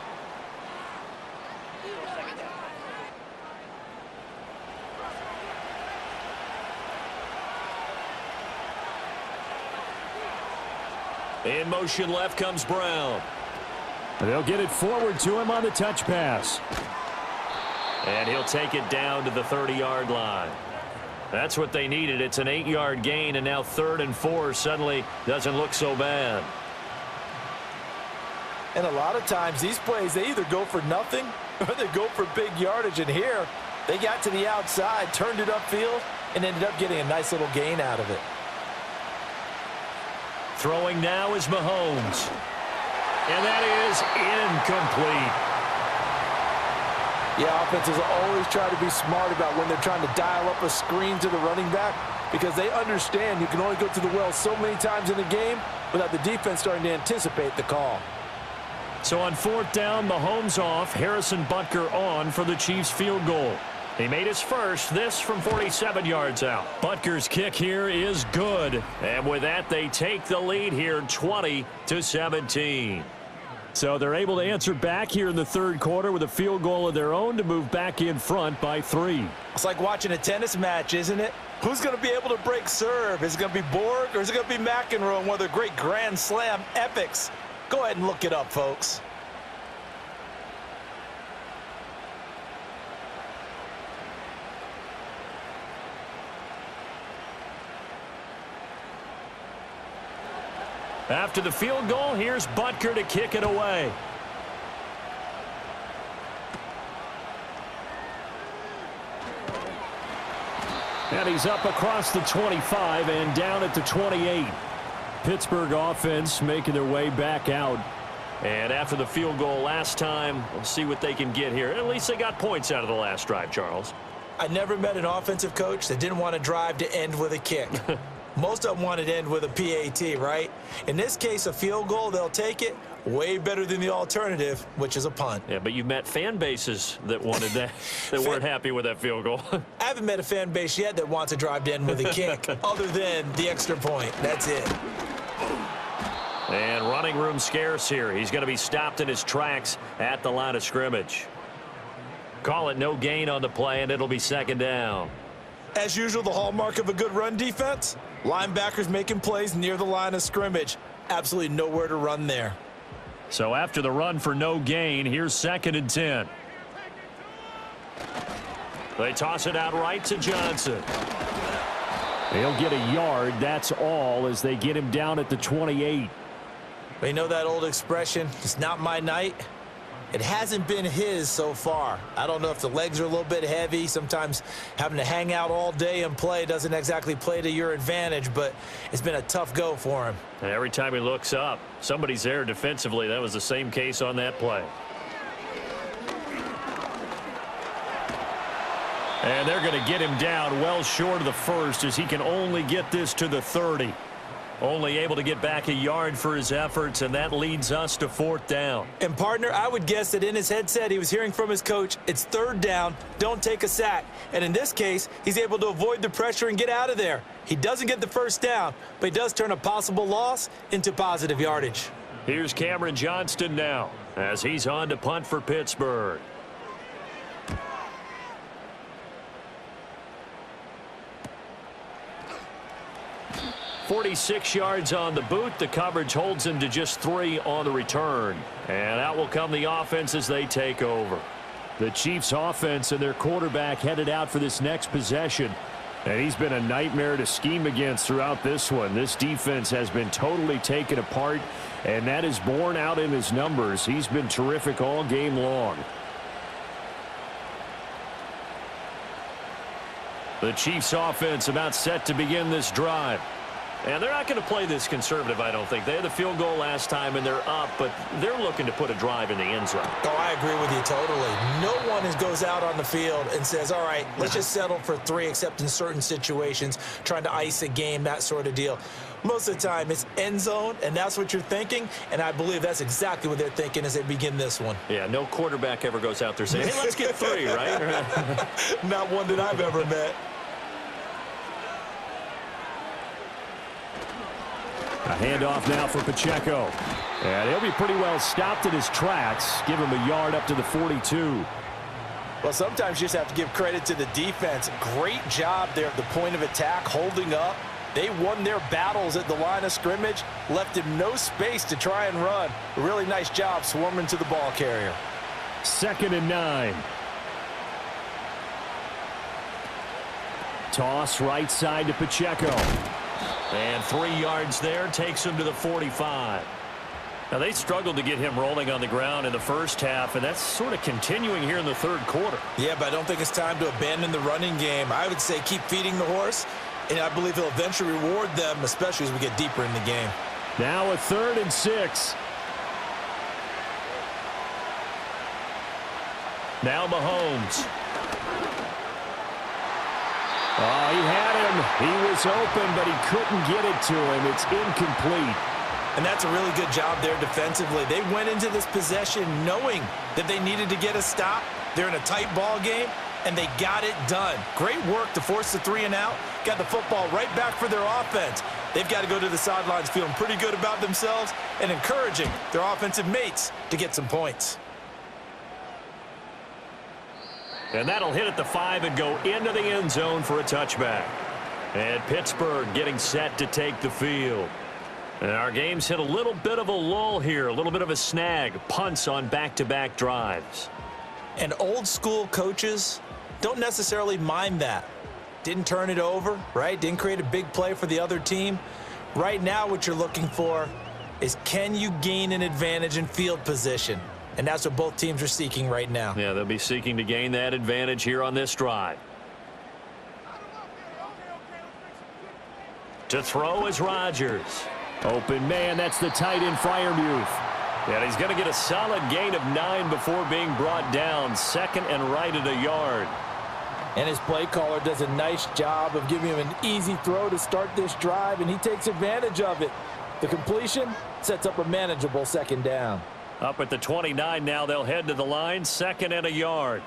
E: In motion left comes Brown. They'll get it forward to him on the touch pass. And he'll take it down to the 30-yard line. That's what they needed. It's an 8-yard gain, and now 3rd and 4 suddenly doesn't look so bad.
D: And a lot of times these plays, they either go for nothing or they go for big yardage. And here, they got to the outside, turned it upfield, and ended up getting a nice little gain out of it.
E: Throwing now is Mahomes. And that is incomplete.
D: Yeah, offenses always try to be smart about when they're trying to dial up a screen to the running back because they understand you can only go to the well so many times in a game without the defense starting to anticipate the call.
E: So on 4th down, Mahomes off, Harrison Butker on for the Chiefs field goal. He made his first, this from 47 yards out. Butker's kick here is good. And with that, they take the lead here 20-17. So they're able to answer back here in the 3rd quarter with a field goal of their own to move back in front by 3.
D: It's like watching a tennis match, isn't it? Who's going to be able to break serve? Is it going to be Borg or is it going to be McEnroe in one of their great Grand Slam epics? Go ahead and look it up, folks.
E: After the field goal, here's Butker to kick it away. And he's up across the 25 and down at the 28. Pittsburgh offense making their way back out. And after the field goal last time, we'll see what they can get here. At least they got points out of the last drive, Charles.
C: I never met an offensive coach that didn't want to drive to end with a kick. Most of them wanted to end with a PAT, right? In this case, a field goal, they'll take it. Way better than the alternative, which is a punt.
E: Yeah, but you've met fan bases that wanted that, that weren't happy with that field goal.
C: I haven't met a fan base yet that wants to drive to end with a kick, other than the extra point. That's it.
E: And running room scarce here. He's going to be stopped in his tracks at the line of scrimmage. Call it no gain on the play, and it'll be 2nd down.
C: As usual, the hallmark of a good run defense, linebackers making plays near the line of scrimmage. Absolutely nowhere to run there.
E: So after the run for no gain, here's 2nd and 10. They toss it out right to Johnson. He'll get a yard, that's all, as they get him down at the 28.
C: You know that old expression, it's not my night? It hasn't been his so far. I don't know if the legs are a little bit heavy. Sometimes having to hang out all day and play doesn't exactly play to your advantage, but it's been a tough go for him.
E: And every time he looks up, somebody's there defensively. That was the same case on that play. And they're going to get him down well short of the first as he can only get this to the 30. Only able to get back a yard for his efforts, and that leads us to 4th down.
C: And, partner, I would guess that in his headset he was hearing from his coach, it's 3rd down, don't take a sack. And in this case, he's able to avoid the pressure and get out of there. He doesn't get the 1st down, but he does turn a possible loss into positive yardage.
E: Here's Cameron Johnston now.
B: as he's on to punt for Pittsburgh. "46 yards on the boot. The coverage holds him to just 3 on the return. And out will come the offense as they take over.
E: The Chiefs offense and their quarterback headed out for this next possession. And he's been a nightmare to scheme against throughout this one. This defense has been totally taken apart, and that is borne out in his numbers. He's been terrific all game long.
B: The Chiefs offense about set to begin this drive. And they're not going to play this conservative, I don't think. They had the field goal last time, and they're up, but they're looking to put a drive in the end zone.
C: Oh, I agree with you totally. No one goes out on the field and says, all right, let's just settle for 3, except in certain situations, trying to ice a game, that sort of deal. Most of the time, it's end zone, and that's what you're thinking, and I believe that's exactly what they're thinking as they begin this one.
B: Yeah, no quarterback ever goes out there saying, hey, let's get 3, right?
C: Not one that I've ever met.
E: A handoff now for Pacheco. And he'll be pretty well stopped in his tracks. Give him a yard up to the 42.
D: Well, sometimes you just have to give credit to the defense. Great job there at the point of attack, holding up. They won their battles at the line of scrimmage, left him no space to try and run. A really nice job swarming to the ball carrier.
E: 2nd and 9. Toss right side to Pacheco.
B: And 3 yards there takes him to the 45. Now, they struggled to get him rolling on the ground in the first half, and that's sort of continuing here in the third quarter.
C: Yeah, but I don't think it's time to abandon the running game. I would say keep feeding the horse, and I believe he'll eventually reward them, especially as we get deeper in the game.
E: Now a 3rd and 6.
B: Now Mahomes.
E: Oh, he had him. He was open, but he couldn't get it to him. It's incomplete.
C: And that's a really good job there defensively. They went into this possession knowing that they needed to get a stop. They're in a tight ball game, and they got it done. Great work to force the 3 and out. Got the football right back for their offense. They've got to go to the sidelines feeling pretty good about themselves and encouraging their offensive mates to get some points.
B: And that'll hit at the 5 and go into the end zone for a touchback. And Pittsburgh getting set to take the field. And our game's hit a little bit of a lull here, a little bit of a snag. Punts on back-to-back drives.
C: And old school coaches don't necessarily mind that. Didn't turn it over, right? Didn't create a big play for the other team. Right now what you're looking for is, can you gain an advantage in field position? And that's what both teams are seeking right now.
B: Yeah, they'll be seeking to gain that advantage here on this drive. To throw is Rodgers.
E: Open man, that's the tight end Freiermuth.
B: And he's going to get a solid gain of 9 before being brought down. 2nd and right at a yard.
D: And his play caller does a nice job of giving him an easy throw to start this drive, and he takes advantage of it. The completion sets up a manageable 2nd down.
B: Up at the 29 now, they'll head to the line. 2nd and a yard.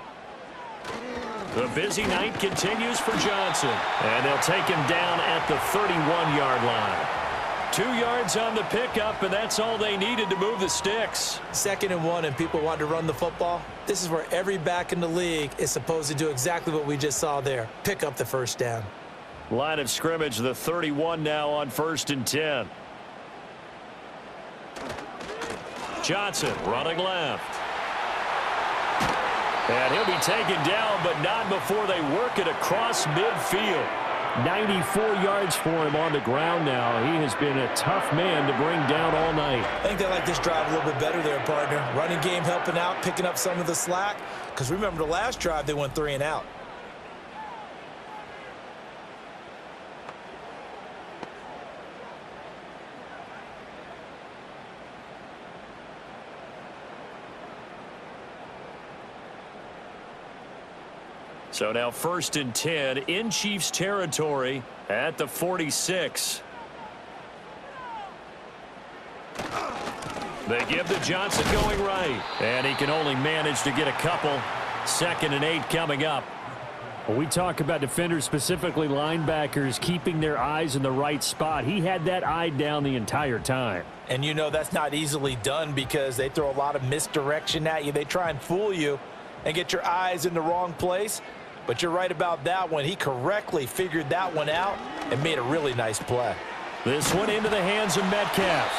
B: The busy night continues for Johnson. And they'll take him down at the 31-yard line. 2 yards on the pickup, and that's all they needed to move the sticks.
C: 2nd and 1, and people want to run the football. This is where every back in the league is supposed to do exactly what we just saw there. Pick up the 1st down.
B: Line of scrimmage, the 31 now on 1st and 10. Johnson running left. And he'll be taken down, but not before they work it across midfield.
E: 94 yards for him on the ground now. He has been a tough man to bring down all night.
C: I think they like this drive a little bit better there, partner. Running game helping out, picking up some of the slack. Because remember, the last drive, they went 3 and out.
B: So now 1st and 10 in Chiefs territory at the 46. They give to Johnson going right. And he can only manage to get a couple. 2nd and 8 coming up.
E: Well, we talk about defenders, specifically linebackers, keeping their eyes in the right spot. He had that eye down the entire time.
D: And you know that's not easily done because they throw a lot of misdirection at you. They try and fool you and get your eyes in the wrong place. But you're right about that one. He correctly figured that one out and made a really nice play.
B: This one into the hands of Metcalf.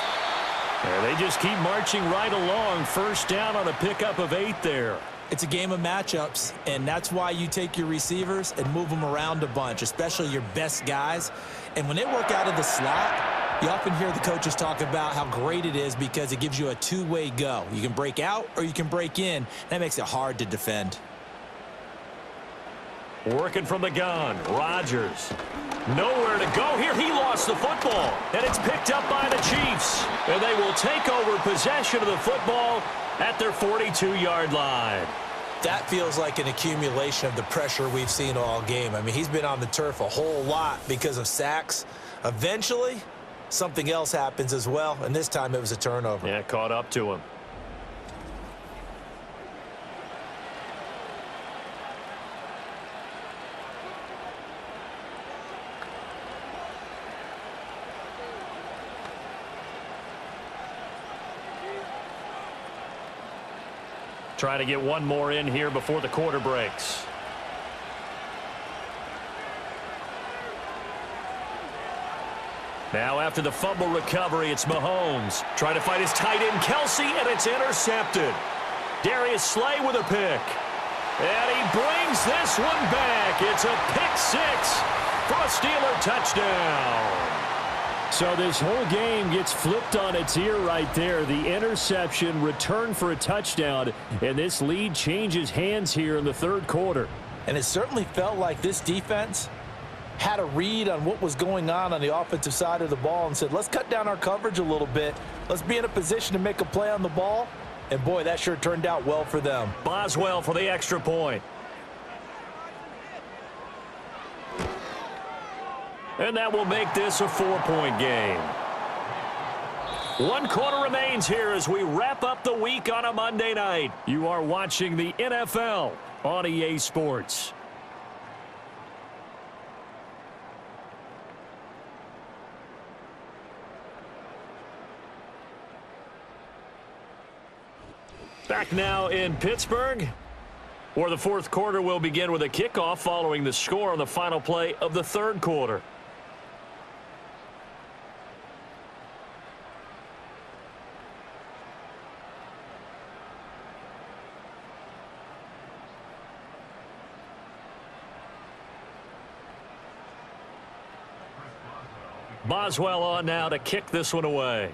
B: And they just keep marching right along. First down on a pickup of 8 there.
C: It's a game of matchups, and that's why you take your receivers and move them around a bunch, especially your best guys. And when they work out of the slot, you often hear the coaches talk about how great it is because it gives you a two-way go. You can break out or you can break in. That makes it hard to defend.
B: Working from the gun, Rodgers. Nowhere to go here. He lost the football, and it's picked up by the Chiefs. And they will take over possession of the football at their 42-yard line.
C: That feels like an accumulation of the pressure we've seen all game. I mean, he's been on the turf a whole lot because of sacks. Eventually, something else happens as well, and this time it was a turnover.
B: Yeah, caught up to him. Trying to get one more in here before the quarter breaks. Now after the fumble recovery, it's Mahomes. Trying to find his tight end, Kelsey, and it's intercepted. Darius Slay with a pick. And he brings this one back. It's a pick 6 for a Steeler touchdown.
E: So this whole game gets flipped on its ear right there. The interception, return for a touchdown, and this lead changes hands here in the third quarter.
D: And it certainly felt like this defense had a read on what was going on the offensive side of the ball and said, let's cut down our coverage a little bit. Let's be in a position to make a play on the ball. And, boy, that sure turned out well for them.
B: Boswell for the extra point. And that will make this a 4-point game. 1 quarter remains here as we wrap up the week on a Monday night. You are watching the NFL on EA Sports. Back now in Pittsburgh, where the fourth quarter will begin with a kickoff following the score on the final play of the third quarter. Boswell on now to kick this one away.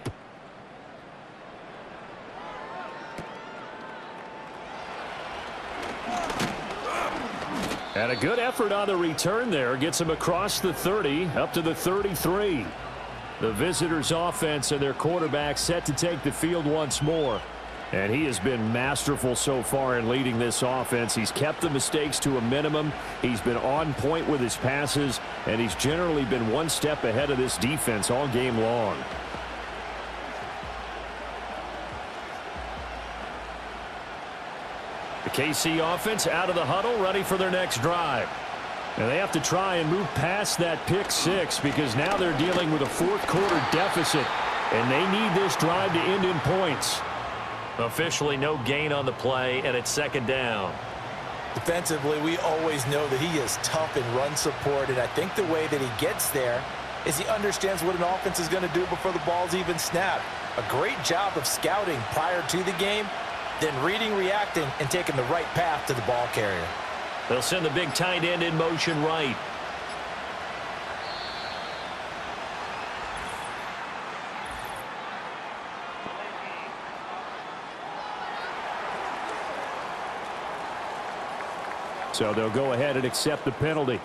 E: And a good effort on the return there. Gets him across the 30, up to the 33. The visitors' offense and their quarterback set to take the field once more. And he has been masterful so far in leading this offense. He's kept the mistakes to a minimum. He's been on point with his passes, and he's generally been one step ahead of this defense all game long. The KC offense out of the huddle, ready for their next drive. And they have to try and move past that pick 6 because now they're dealing with a fourth quarter deficit, and they need this drive to end in points.
B: Officially no gain on the play, and it's second down.
D: Defensively, we always know that he is tough in run support, and I think the way that he gets there is he understands what an offense is going to do before the ball's even snapped. A great job of scouting prior to the game, then reading, reacting, and taking the right path to the ball carrier.
B: They'll send the big tight end in motion right.
E: So they'll go ahead and accept the penalty.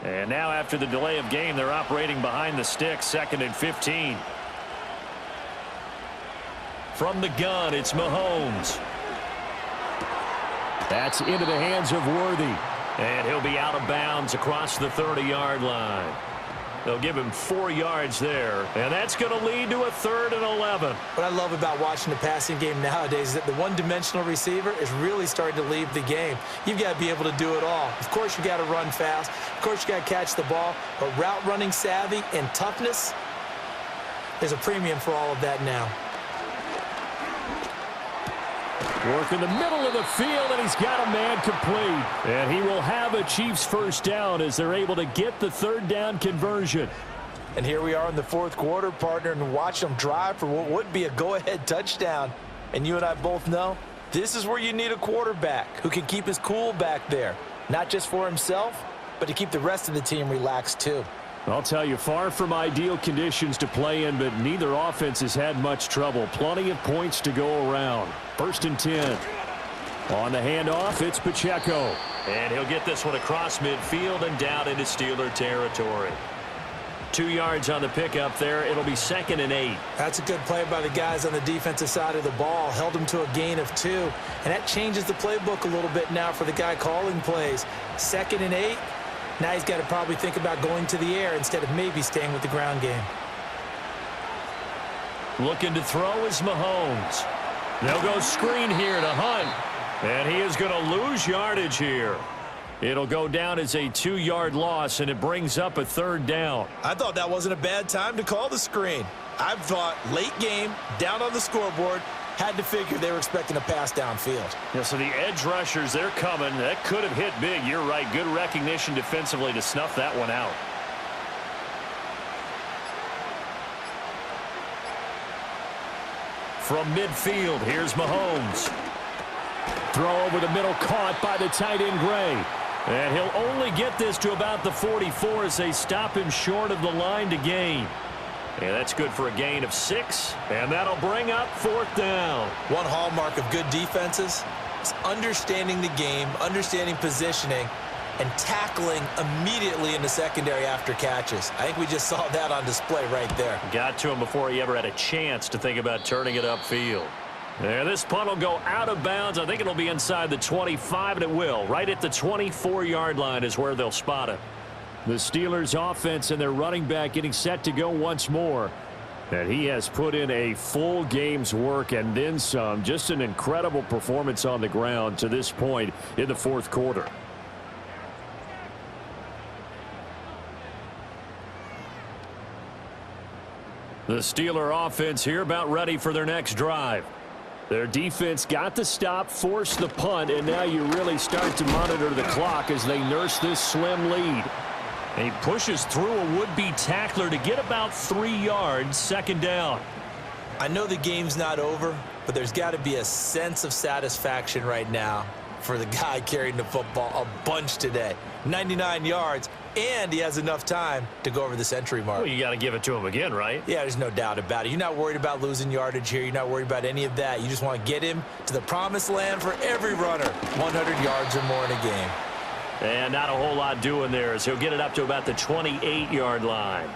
B: And now after the delay of game, they're operating behind the sticks, 2nd and 15. From the gun, it's Mahomes.
E: That's into the hands of Worthy.
B: And he'll be out of bounds across the 30-yard line.
E: They'll give him 4 yards there, and that's going to lead to a 3rd and 11.
C: What I love about watching the passing game nowadays is that the one-dimensional receiver is really starting to leave the game. You've got to be able to do it all. Of course, you got to run fast. Of course, you got to catch the ball. But route running savvy and toughness, there's a premium for all of that now.
E: Work in the middle of the field, and he's got a man complete. And he will have a Chiefs first down as they're able to get the 3rd down conversion.
D: And here we are in the 4th quarter, partner, and watch them drive for what would be a go-ahead touchdown. And you and I both know this is where you need a quarterback who can keep his cool back there, not just for himself, but to keep the rest of the team relaxed too.
E: I'll tell you, far from ideal conditions to play in, but neither offense has had much trouble. Plenty of points to go around. 1st and 10. On the handoff, it's Pacheco.
B: And he'll get this one across midfield and down into Steeler territory. 2 yards on the pickup there. It'll be 2nd and 8.
C: That's a good play by the guys on the defensive side of the ball. Held them to a gain of 2. And that changes the playbook a little bit now for the guy calling plays. 2nd and 8. Now he's got to probably think about going to the air instead of maybe staying with the ground game.
B: Looking to throw is Mahomes. They'll go screen here to Hunt.
E: And he is going to lose yardage here. It'll go down as a 2-yard loss, and it brings up a 3rd down.
D: I thought that wasn't a bad time to call the screen. I thought late game, down on the scoreboard, had to figure they were expecting a pass downfield.
E: Yeah, so the edge rushers, they're coming. That could have hit big. You're right. Good recognition defensively to snuff that one out. From midfield, here's Mahomes. Throw over the middle, caught by the tight end Gray. And he'll only get this to about the 44 as they stop him short of the line to gain. And that's good for a gain of 6, and that'll bring up 4th down.
C: One hallmark of good defenses is understanding the game, understanding positioning, and tackling immediately in the secondary after catches. I think we just saw that on display right there.
E: Got to him before he ever had a chance to think about turning it upfield. And this punt will go out of bounds. I think it'll be inside the 25, and it will. Right at the 24-yard line is where they'll spot it. The Steelers offense and their running back getting set to go once more. And he has put in a full game's work and then some. Just an incredible performance on the ground to this point in the 4th quarter. The Steeler offense here about ready for their next drive. Their defense got the stop, forced the punt, and now you really start to monitor the clock as they nurse this slim lead. And he pushes through a would-be tackler to get about 3 yards, 2nd down.
C: I know the game's not over, but there's got to be a sense of satisfaction right now for the guy carrying the football a bunch today. 99 yards, and he has enough time to go over the century mark.
E: Well, you got to give it to him again, right?
C: Yeah, there's no doubt about it. You're not worried about losing yardage here. You're not worried about any of that. You just want to get him to the promised land for every runner, 100 yards or more in a game.
E: And not a whole lot doing there as he'll get it up to about the 28-yard line.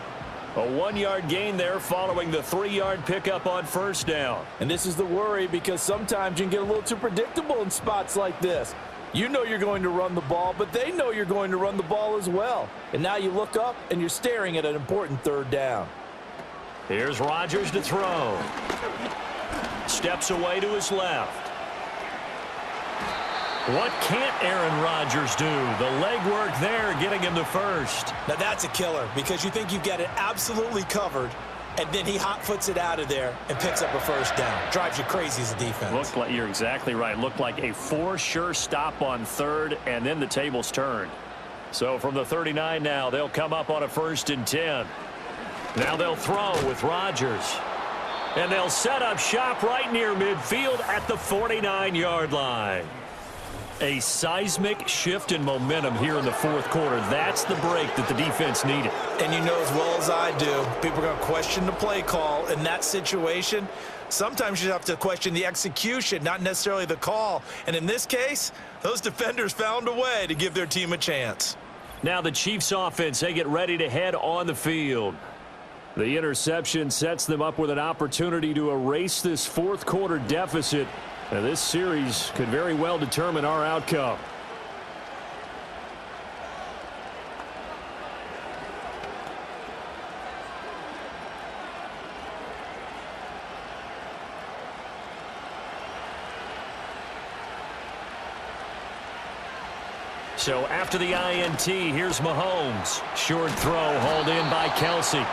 E: A 1-yard gain there following the 3-yard pickup on 1st down.
D: And this is the worry because sometimes you can get a little too predictable in spots like this. You know you're going to run the ball, but they know you're going to run the ball as well. And now you look up and you're staring at an important 3rd down.
E: Here's Rodgers to throw. Steps away to his left. What can't Aaron Rodgers do? The legwork there getting him the 1st.
C: Now that's a killer because you think you've got it absolutely covered, and then he hot-foots it out of there and picks up a 1st down. Drives you crazy as a defense.
E: Looked like, you're exactly right. Looked like a for-sure stop on 3rd, and then the tables turned. So from the 39 now, they'll come up on a 1st and 10. Now they'll throw with Rodgers. And they'll set up shop right near midfield at the 49-yard line. A seismic shift in momentum here in the 4th quarter. That's the break that the defense needed.
C: And you know as well as I do, people are going to question the play call in that situation. Sometimes you have to question the execution, not necessarily the call. And in this case, those defenders found a way to give their team a chance.
E: Now the Chiefs offense, they get ready to head on the field. The interception sets them up with an opportunity to erase this 4th quarter deficit. And this series could very well determine our outcome.
B: So after the INT, here's Mahomes. Short throw hauled in by Kelsey.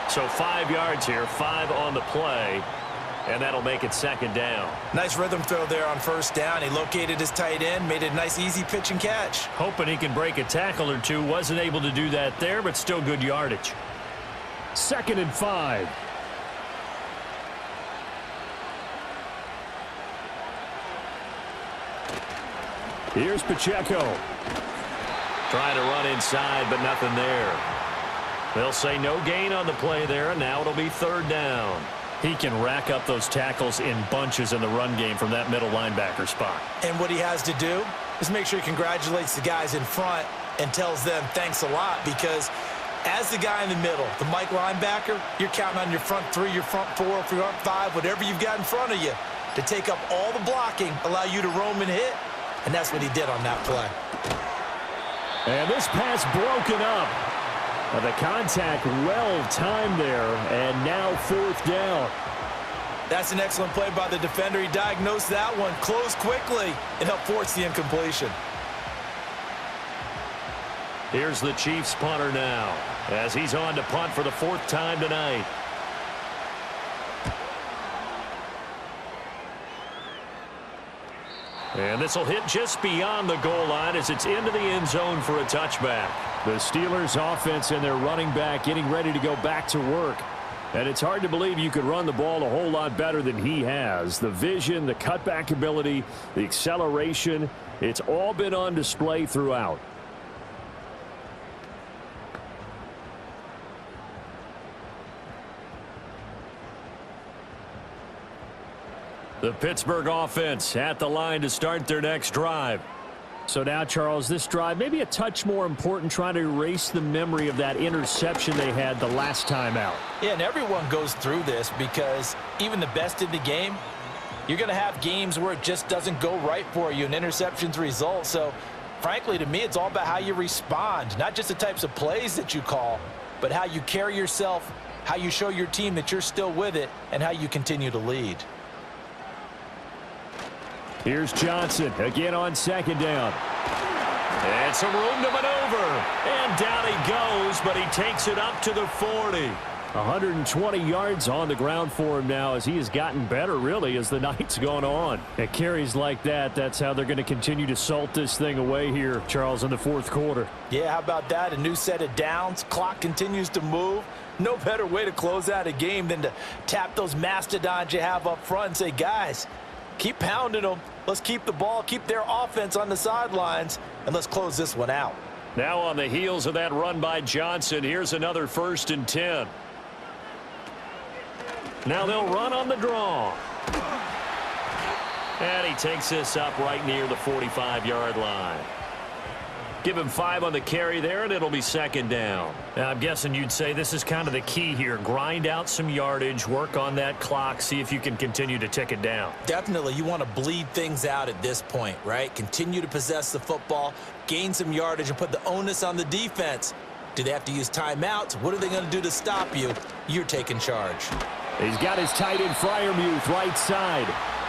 B: So 5 yards here, 5 on the play, and that'll make it second down.
C: Nice rhythm throw there on first down. He located his tight end, made it a nice easy pitch and catch.
B: Hoping he can break a tackle or two. Wasn't able to do that there, but still good yardage.
E: 2nd and 5. Here's Pacheco.
B: Trying to run inside, but nothing there. They'll say no gain on the play there, and now it'll be 3rd down. He can rack up those tackles in bunches in the run game from that middle linebacker spot.
C: And what he has to do is make sure he congratulates the guys in front and tells them thanks a lot, because as the guy in the middle, the Mike linebacker, you're counting on your front 3, your front 4, your front 5, whatever you've got in front of you to take up all the blocking, allow you to roam and hit, and that's what he did on that play.
E: And this pass broken up. The contact well timed there, and now 4th down.
C: That's an excellent play by the defender. He diagnosed that one, closed quickly, and helped force the incompletion.
B: Here's the Chiefs punter now, as he's on to punt for the 4th time tonight. And this will hit just beyond the goal line as it's into the end zone for a touchback.
E: The Steelers offense and their running back getting ready to go back to work. And it's hard to believe you could run the ball a whole lot better than he has. The vision, the cutback ability, the acceleration, it's all been on display throughout.
B: The Pittsburgh offense at the line to start their next drive.
E: So now, Charles, this drive maybe a touch more important, trying to erase the memory of that interception they had the last time out.
C: Yeah, and everyone goes through this, because even the best in the game, you're going to have games where it just doesn't go right for you, and interceptions result. So, frankly, to me, it's all about how you respond, not just the types of plays that you call, but how you carry yourself, how you show your team that you're still with it, and how you continue to lead.
E: Here's Johnson again on 2nd down.
B: And some room to maneuver. And down he goes, but he takes it up to the 40.
E: 120 yards on the ground for him now, as he has gotten better, really, as the night's gone on. At carries like that, that's how they're going to continue to salt this thing away here, Charles, in the 4th quarter.
C: Yeah, how about that? A new set of downs. Clock continues to move. No better way to close out a game than to tap those mastodons you have up front and say, guys, keep pounding them. Let's keep the ball, keep their offense on the sidelines, and let's close this one out.
B: Now on the heels of that run by Johnson, here's another 1st and 10. Now they'll run on the draw. And he takes this up right near the 45-yard line. Give him 5 on the carry there, and it'll be 2nd down. Now, I'm guessing you'd say this is kind of the key here. Grind out some yardage, work on that clock, see if you can continue to tick it down.
C: Definitely, you want to bleed things out at this point, right? Continue to possess the football, gain some yardage, and put the onus on the defense. Do they have to use timeouts? What are they going to do to stop you? You're taking charge.
E: He's got his tight end Freiermuth right side.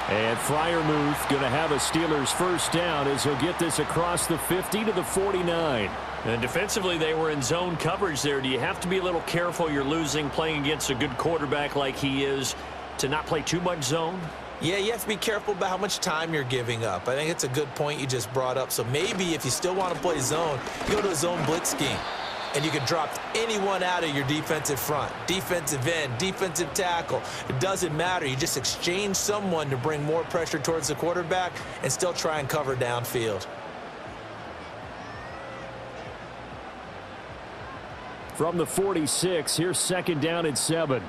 E: And Freiermuth going to have a Steelers 1st down as he'll get this across the 50 to the 49.
B: And defensively, they were in zone coverage there. Do you have to be a little careful? You're losing, playing against a good quarterback like he is, to not play too much zone?
C: Yeah, you have to be careful about how much time you're giving up. I think it's a good point you just brought up. So maybe if you still want to play zone, you go to a zone blitz scheme. And you can drop anyone out of your defensive front, defensive end, defensive tackle. It doesn't matter. You just exchange someone to bring more pressure towards the quarterback and still try and cover downfield.
E: From the 46, here's 2nd down and 7.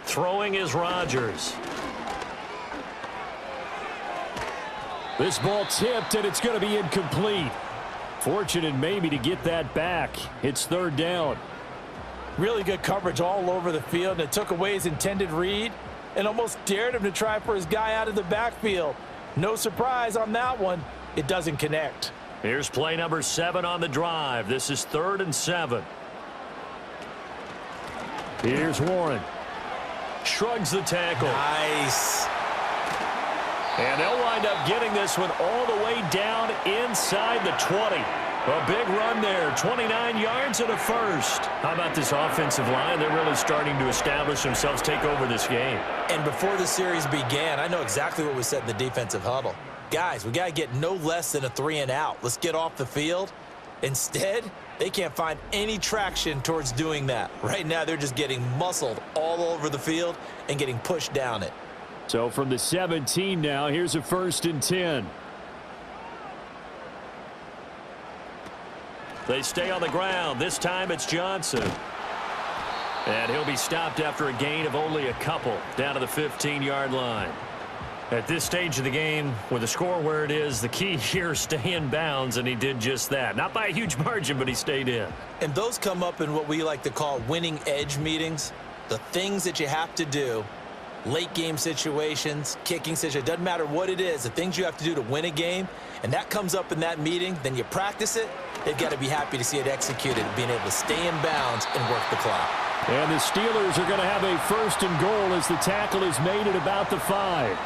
B: Throwing is Rodgers.
E: This ball tipped, and it's going to be incomplete. Fortunate maybe to get that back. It's 3rd down.
C: Really good coverage all over the field, and it took away his intended read and almost dared him to try for his guy out of the backfield. No surprise on that one. It doesn't connect.
B: Here's play number 7 on the drive. This is 3rd and 7.
E: Here's Warren.
B: Shrugs the tackle.
C: Nice.
E: And they'll wind up getting this one all the way down inside the 20. A big run there, 29 yards and a first. How about this offensive line? They're really starting to establish themselves, take over this game.
C: And before the series began, I know exactly what was said in the defensive huddle. Guys, we got to get no less than a 3-and-out. Let's get off the field. Instead, they can't find any traction towards doing that. Right now, they're just getting muscled all over the field and getting pushed down it.
E: So from the 17 now, here's a 1st and 10. They stay on the ground. This time it's Johnson. And he'll be stopped after a gain of only a couple down to the 15-yard line. At this stage of the game, with the score where it is, the key here is stay in bounds, and he did just that. Not by a huge margin, but he stayed in.
C: And those come up in what we like to call winning edge meetings. The things that you have to do, late game situations, kicking situations, doesn't matter what it is, the things you have to do to win a game, and that comes up in that meeting, then you practice it. They've got to be happy to see it executed, being able to stay in bounds and work the clock.
E: And the Steelers are going to have a 1st and goal as the tackle is made at about the 5.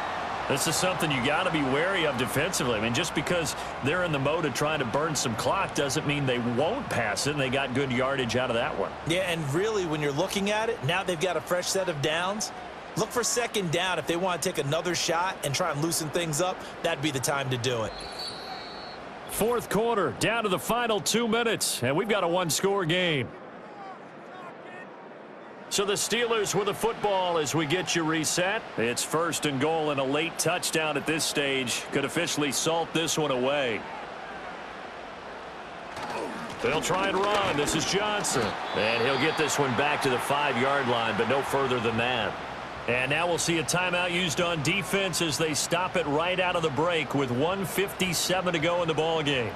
E: This is something you got to be wary of defensively. I mean, just because they're in the mode of trying to burn some clock doesn't mean they won't pass it, and they got good yardage out of that one.
C: Yeah, and really, when you're looking at it, now they've got a fresh set of downs. Look for 2nd down. If they want to take another shot and try and loosen things up, that'd be the time to do it.
E: 4th quarter, down to the final 2 minutes, and we've got a one-score game. So the Steelers with the football as we get you reset. It's 1st and goal, and a late touchdown at this stage could officially salt this one away. They'll try and run. This is Johnson. And he'll get this one back to the 5-yard line, but no further than that. And now we'll see a timeout used on defense as they stop it right out of the break with 1:57 to go in the ball game.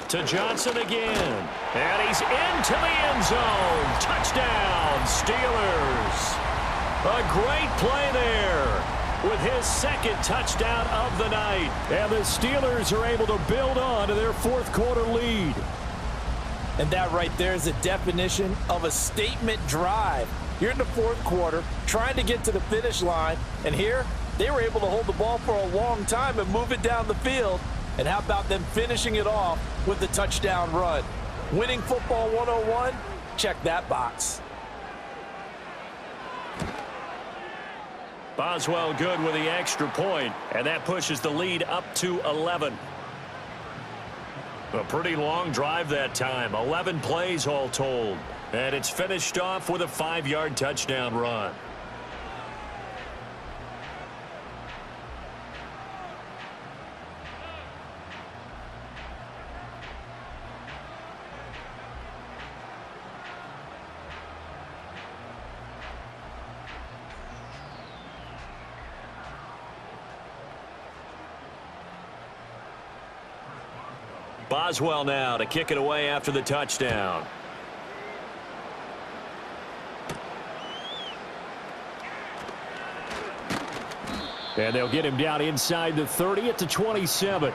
E: To Johnson again. And he's into the end zone. Touchdown, Steelers. A great play there with his 2nd touchdown of the night. And the Steelers are able to build on to their 4th quarter lead.
D: And that right there is the definition of a statement drive. You're in the 4th quarter, trying to get to the finish line. And here, they were able to hold the ball for a long time and move it down the field. And how about them finishing it off with the touchdown run? Winning football 101? Check that box.
E: Boswell good with the extra point, and that pushes the lead up to 11. A pretty long drive that time, 11 plays all told. And it's finished off with a 5-yard touchdown run. Boswell now to kick it away after the touchdown. And they'll get him down inside the 30 at the 27.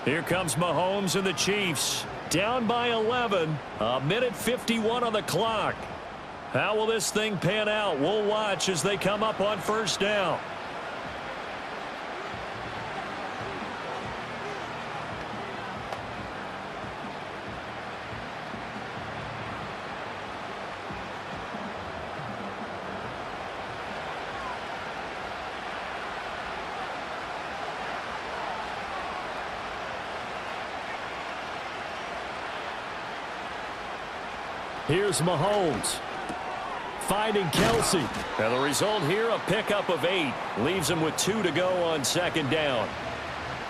E: Here comes Mahomes and the Chiefs. Down by 11. 1:51 on the clock. How will this thing pan out? We'll watch as they come up on 1st down. Here's Mahomes. Finding Kelsey. And the result here, a pickup of 8. Leaves him with 2 to go on 2nd down.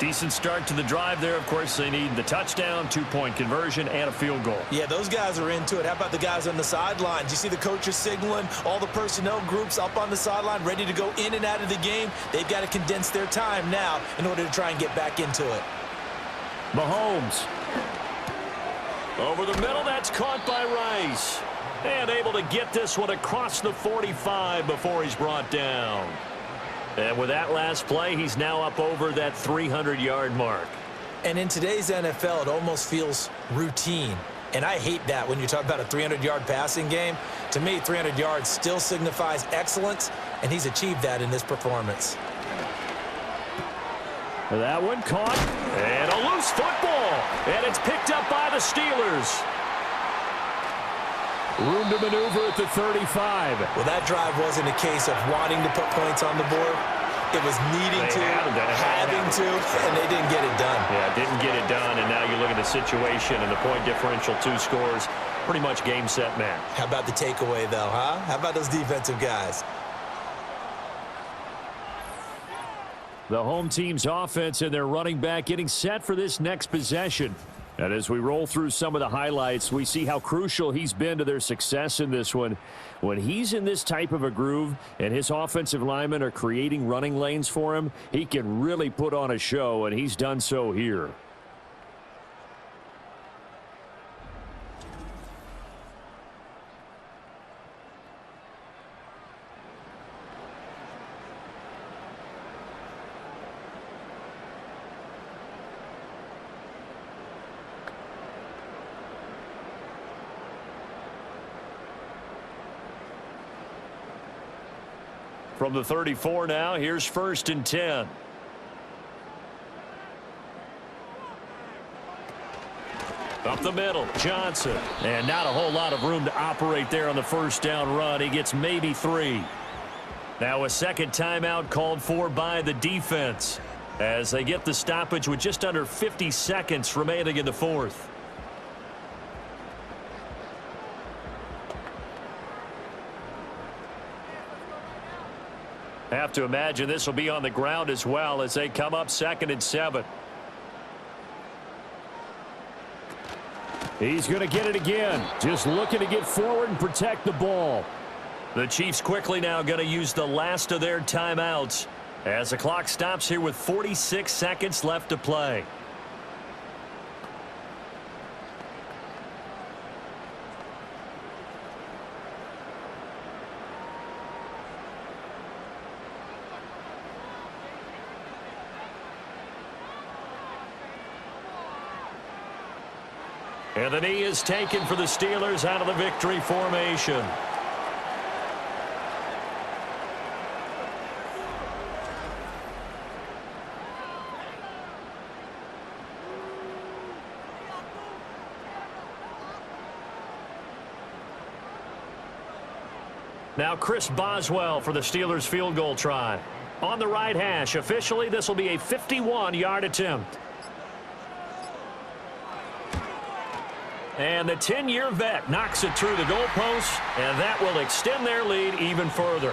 E: Decent start to the drive there. Of course, they need the touchdown, 2-point conversion, and a field goal.
C: Yeah, those guys are into it. How about the guys on the sidelines? You see the coaches signaling, all the personnel groups up on the sideline, ready to go in and out of the game. They've got to condense their time now in order to try and get back into it.
E: Mahomes. Over the middle, that's caught by Rice. And able to get this one across the 45 before he's brought down.
B: And with that last play, he's now up over that 300-yard mark.
C: And in today's NFL, it almost feels routine. And I hate that when you talk about a 300-yard passing game. To me, 300 yards still signifies excellence, and he's achieved that in this performance.
E: That one caught.
B: And a loose football. And it's picked up by the Steelers.
E: Room to maneuver at the 35.
C: Well, that drive wasn't a case of wanting to put points on the board. It was needing to, having to, and they didn't get it done.
B: Yeah, didn't get it done, and now you look at the situation and the point differential, 2 scores, pretty much game, set, match.
C: How about the takeaway, though, huh? How about those defensive guys?
E: The home team's offense and their running back getting set for this next possession. And as we roll through some of the highlights, we see how crucial he's been to their success in this one. When he's in this type of a groove and his offensive linemen are creating running lanes for him, he can really put on a show, and he's done so here.
B: From the 34 now, here's 1st and 10. Up the middle, Johnson. And not a whole lot of room to operate there on the first down run. He gets maybe 3. Now a second timeout called for by the defense as they get the stoppage with just under 50 seconds remaining in the 4th. Have to imagine this will be on the ground as well as they come up 2nd and 7.
E: He's going to get it again. Just looking to get forward and protect the ball.
B: The Chiefs quickly now going to use the last of their timeouts as the clock stops here with 46 seconds left to play. And the knee is taken for the Steelers out of the victory formation. Now Chris Boswell for the Steelers field goal try. On the right hash, officially this will be a 51-yard attempt. And the 10-year vet knocks it through the goalpost, and that will extend their lead even further.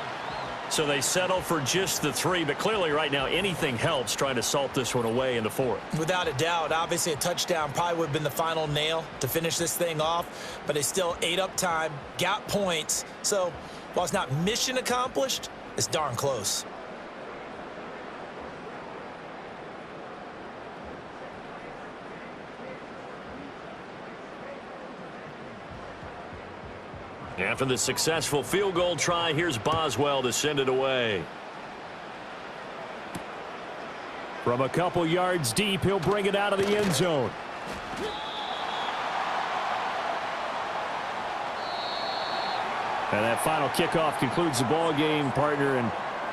B: So they settle for just the 3, but clearly right now anything helps trying to salt this one away in the 4th.
C: Without a doubt, obviously a touchdown probably would have been the final nail to finish this thing off, but they still ate up time, got points. So while it's not mission accomplished, it's darn close.
B: After the successful field goal try, here's Boswell to send it away.
E: From a couple yards deep, he'll bring it out of the end zone. And that final kickoff concludes the ball game, partner. And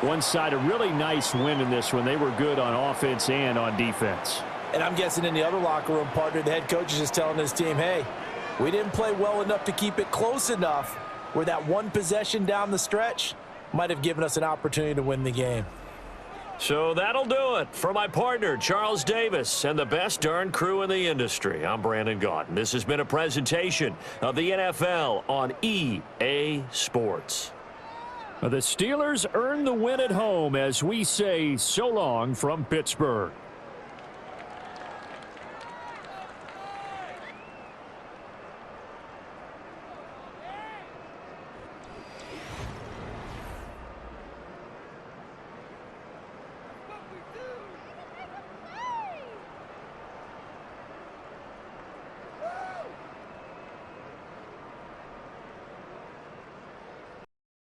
E: one side, a really nice win in this one. They were good on offense and on defense.
D: And I'm guessing in the other locker room, partner, the head coach is just telling his team, hey, we didn't play well enough to keep it close enough where that one possession down the stretch might have given us an opportunity to win the game.
B: So that'll do it for my partner, Charles Davis, and the best darn crew in the industry. I'm Brandon Gaudin. This has been a presentation of the NFL on EA Sports.
E: The Steelers earned the win at home as we say so long from Pittsburgh.